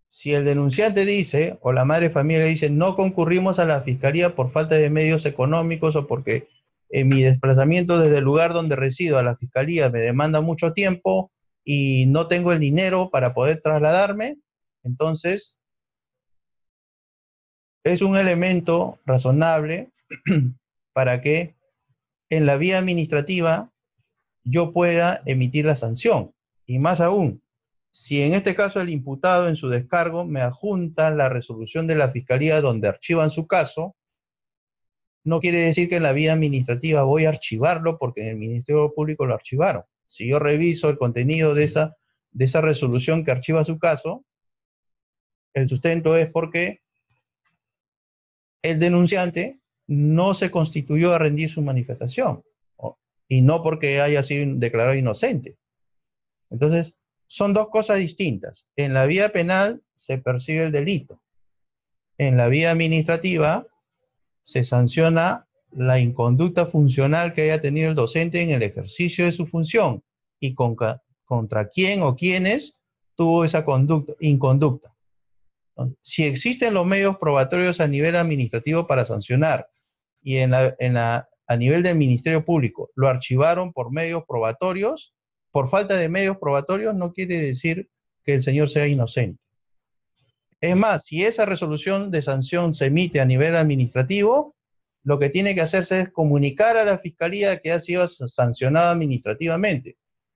si el denunciante dice, o la madre de familia dice, no concurrimos a la fiscalía por falta de medios económicos o porque en mi desplazamiento desde el lugar donde resido a la fiscalía me demanda mucho tiempo y no tengo el dinero para poder trasladarme, entonces es un elemento razonable para que en la vía administrativa yo pueda emitir la sanción. Y más aún, si en este caso el imputado en su descargo me adjunta la resolución de la fiscalía donde archivan su caso, no quiere decir que en la vía administrativa voy a archivarlo porque en el Ministerio Público lo archivaron. Si yo reviso el contenido de esa resolución que archiva su caso, el sustento es porque el denunciante no se constituyó a rendir su manifestación y no porque haya sido declarado inocente. Entonces, son dos cosas distintas. En la vía penal se persigue el delito. En la vía administrativa se sanciona la inconducta funcional que haya tenido el docente en el ejercicio de su función y contra quién o quiénes tuvo esa inconducta. Si existen los medios probatorios a nivel administrativo para sancionar y a nivel del Ministerio Público lo archivaron por medios probatorios, por falta de medios probatorios no quiere decir que el señor sea inocente. Es más, si esa resolución de sanción se emite a nivel administrativo, lo que tiene que hacerse es comunicar a la Fiscalía que ha sido sancionada administrativamente,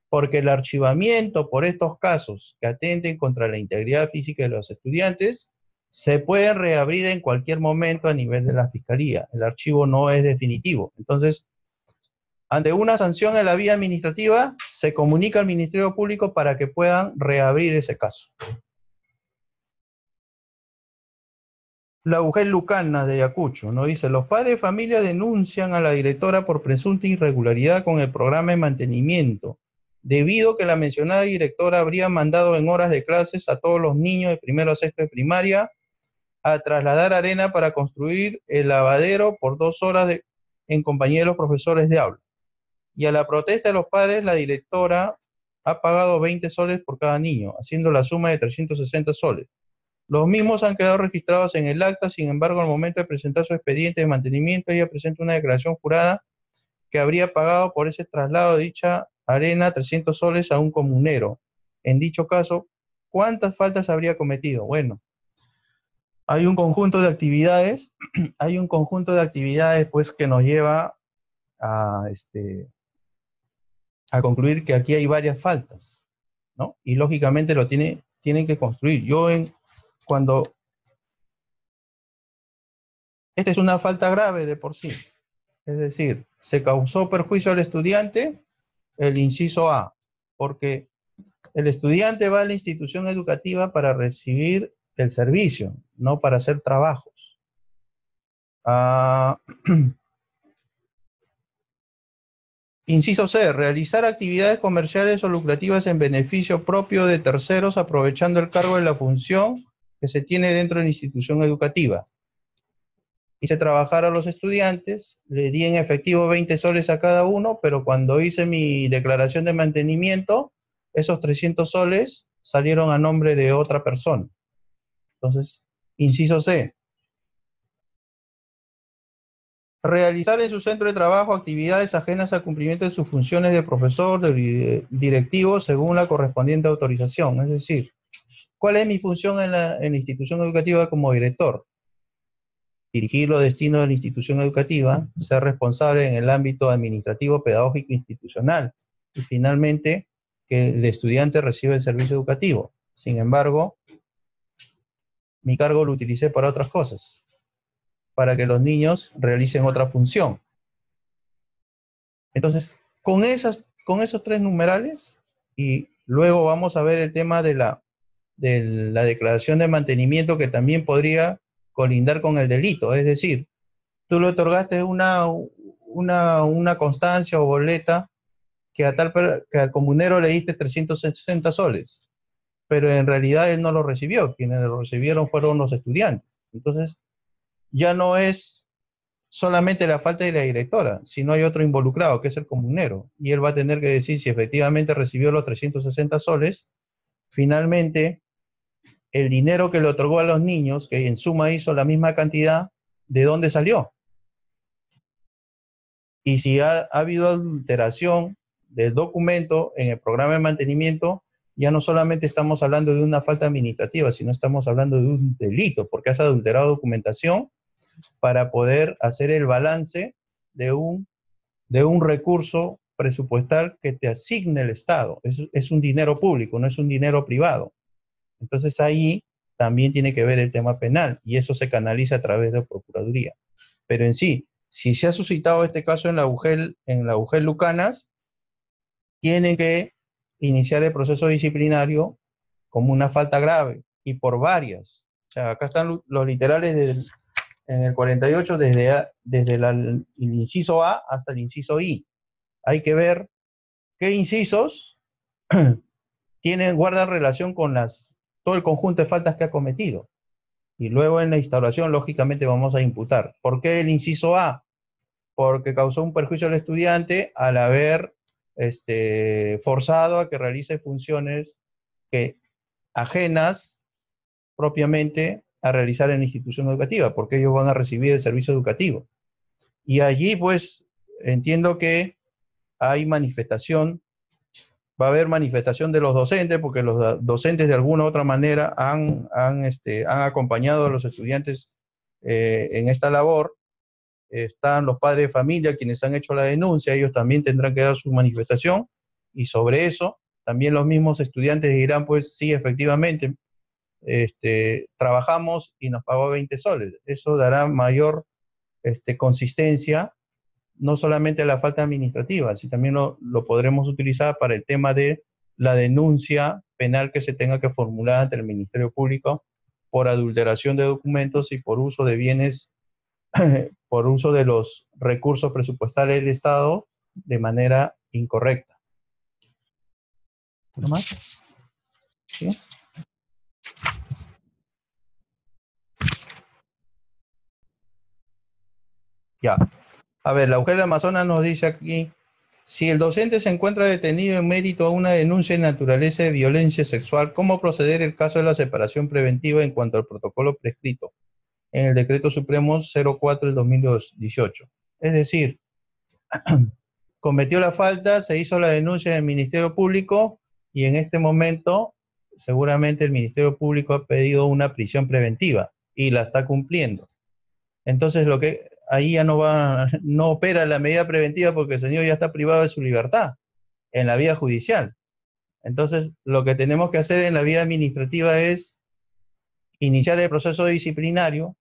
porque el archivamiento por estos casos que atenten contra la integridad física de los estudiantes se puede reabrir en cualquier momento a nivel de la Fiscalía. El archivo no es definitivo. Entonces, ante una sanción en la vía administrativa, se comunica al Ministerio Público para que puedan reabrir ese caso. La Ugel Lucana de Ayacucho nos dice, los padres de familia denuncian a la directora por presunta irregularidad con el programa de mantenimiento, debido a que la mencionada directora habría mandado en horas de clases a todos los niños de primero a sexto de primaria a trasladar arena para construir el lavadero por 2 horas en compañía de los profesores de aula. Y a la protesta de los padres, la directora ha pagado 20 soles por cada niño, haciendo la suma de 360 soles. Los mismos han quedado registrados en el acta, sin embargo, al momento de presentar su expediente de mantenimiento, ella presenta una declaración jurada que habría pagado por ese traslado de dicha arena 300 soles a un comunero. En dicho caso, ¿cuántas faltas habría cometido? Bueno, hay un conjunto de actividades, pues que nos lleva a concluir que aquí hay varias faltas, ¿no? Y lógicamente lo tienen que construir. Esta es una falta grave de por sí. Es decir, se causó perjuicio al estudiante, el inciso A, porque el estudiante va a la institución educativa para recibir el servicio, no para hacer trabajos. Inciso C, realizar actividades comerciales o lucrativas en beneficio propio de terceros aprovechando el cargo de la función que se tiene dentro de la institución educativa. Hice trabajar a los estudiantes, le di en efectivo 20 soles a cada uno, pero cuando hice mi declaración de mantenimiento, esos 300 soles salieron a nombre de otra persona. Entonces, inciso C. Realizar en su centro de trabajo actividades ajenas al cumplimiento de sus funciones de profesor, de directivo, según la correspondiente autorización. Es decir, ¿cuál es mi función en la institución educativa como director? Dirigir los destinos de la institución educativa, ser responsable en el ámbito administrativo, pedagógico e institucional, y finalmente, que el estudiante reciba el servicio educativo. Sin embargo, mi cargo lo utilicé para otras cosas, para que los niños realicen otra función. Entonces, con esos 3 numerales, y luego vamos a ver el tema de la declaración de mantenimiento, que también podría colindar con el delito. Es decir, tú le otorgaste una constancia o boleta que al comunero le diste 360 soles, pero en realidad él no lo recibió. Quienes lo recibieron fueron los estudiantes. Entonces, ya no es solamente la falta de la directora, sino hay otro involucrado, que es el comunero. Y él va a tener que decir si efectivamente recibió los 360 soles. Finalmente, el dinero que le otorgó a los niños, que en suma hizo la misma cantidad, ¿de dónde salió? Y si ha habido alteración del documento en el programa de mantenimiento, ya no solamente estamos hablando de una falta administrativa, sino estamos hablando de un delito, porque has adulterado documentación para poder hacer el balance de un recurso presupuestal que te asigne el Estado. Es un dinero público, no es un dinero privado. Entonces ahí también tiene que ver el tema penal y eso se canaliza a través de Procuraduría. Pero en sí, si se ha suscitado este caso en la UGEL Lucanas, tienen que iniciar el proceso disciplinario como una falta grave y por varias. O sea, acá están los literales en el 48 desde el inciso A hasta el inciso I. Hay que ver qué incisos guardan relación con todo el conjunto de faltas que ha cometido. Y luego en la instauración, lógicamente, vamos a imputar. ¿Por qué el inciso A? Porque causó un perjuicio al estudiante al haber forzado a que realice funciones ajenas propiamente a realizar en la institución educativa, porque ellos van a recibir el servicio educativo. Y allí, pues, entiendo que hay va a haber manifestación de los docentes, porque los docentes de alguna u otra manera han acompañado a los estudiantes en esta labor. Están los padres de familia quienes han hecho la denuncia, ellos también tendrán que dar su manifestación, y sobre eso también los mismos estudiantes dirán, pues sí, efectivamente, trabajamos y nos pagó 20 soles. Eso dará mayor consistencia, no solamente a la falta administrativa, sino también lo podremos utilizar para el tema de la denuncia penal que se tenga que formular ante el Ministerio Público por adulteración de documentos y por uso de bienes, por uso de los recursos presupuestales del Estado de manera incorrecta. ¿No más? ¿Sí? Ya. A ver, la UGEL Amazonas nos dice aquí, si el docente se encuentra detenido en mérito a una denuncia de naturaleza de violencia sexual, ¿cómo proceder el caso de la separación preventiva en cuanto al protocolo prescrito en el Decreto Supremo 04 del 2018? Es decir, cometió la falta, se hizo la denuncia en el Ministerio Público y en este momento seguramente el Ministerio Público ha pedido una prisión preventiva y la está cumpliendo. Entonces ahí ya no opera la medida preventiva porque el señor ya está privado de su libertad en la vía judicial. Entonces, lo que tenemos que hacer en la vía administrativa es iniciar el proceso disciplinario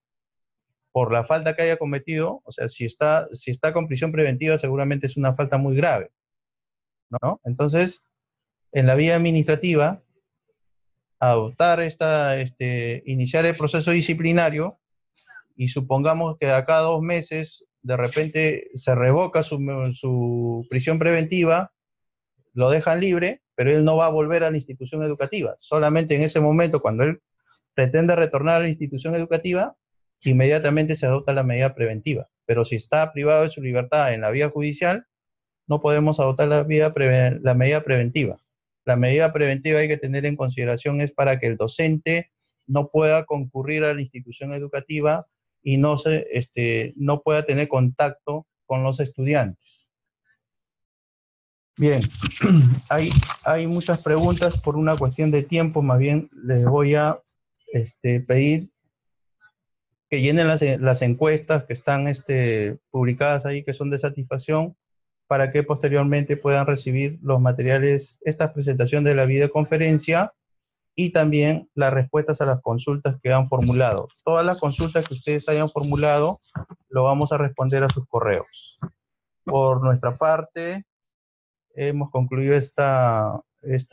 por la falta que haya cometido. O sea, si está con prisión preventiva, seguramente es una falta muy grave, ¿no? Entonces, en la vía administrativa, iniciar el proceso disciplinario, y supongamos que a cada 2 meses de repente se revoca su prisión preventiva, lo dejan libre, pero él no va a volver a la institución educativa. Solamente en ese momento, cuando él pretende retornar a la institución educativa, inmediatamente se adopta la medida preventiva. Pero si está privado de su libertad en la vía judicial, no podemos adoptar la medida preventiva. La medida preventiva hay que tener en consideración es para que el docente no pueda concurrir a la institución educativa y no pueda tener contacto con los estudiantes. Bien, hay muchas preguntas. Por una cuestión de tiempo, más bien les voy a pedir que llenen las encuestas que están publicadas ahí, que son de satisfacción, para que posteriormente puedan recibir los materiales, esta presentación de la videoconferencia y también las respuestas a las consultas que han formulado. Todas las consultas que ustedes hayan formulado, lo vamos a responder a sus correos. Por nuestra parte, hemos concluido esta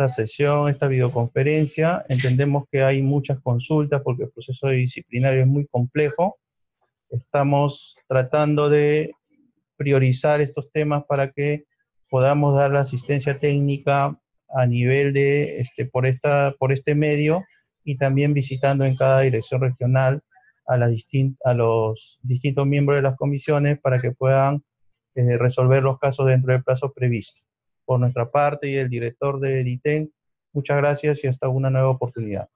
sesión, esta videoconferencia. Entendemos que hay muchas consultas porque el proceso disciplinario es muy complejo. Estamos tratando de priorizar estos temas para que podamos dar la asistencia técnica a nivel de, por este medio, y también visitando en cada dirección regional a los distintos miembros de las comisiones para que puedan resolver los casos dentro del plazo previsto. Por nuestra parte y el director de DITEN, muchas gracias y hasta una nueva oportunidad.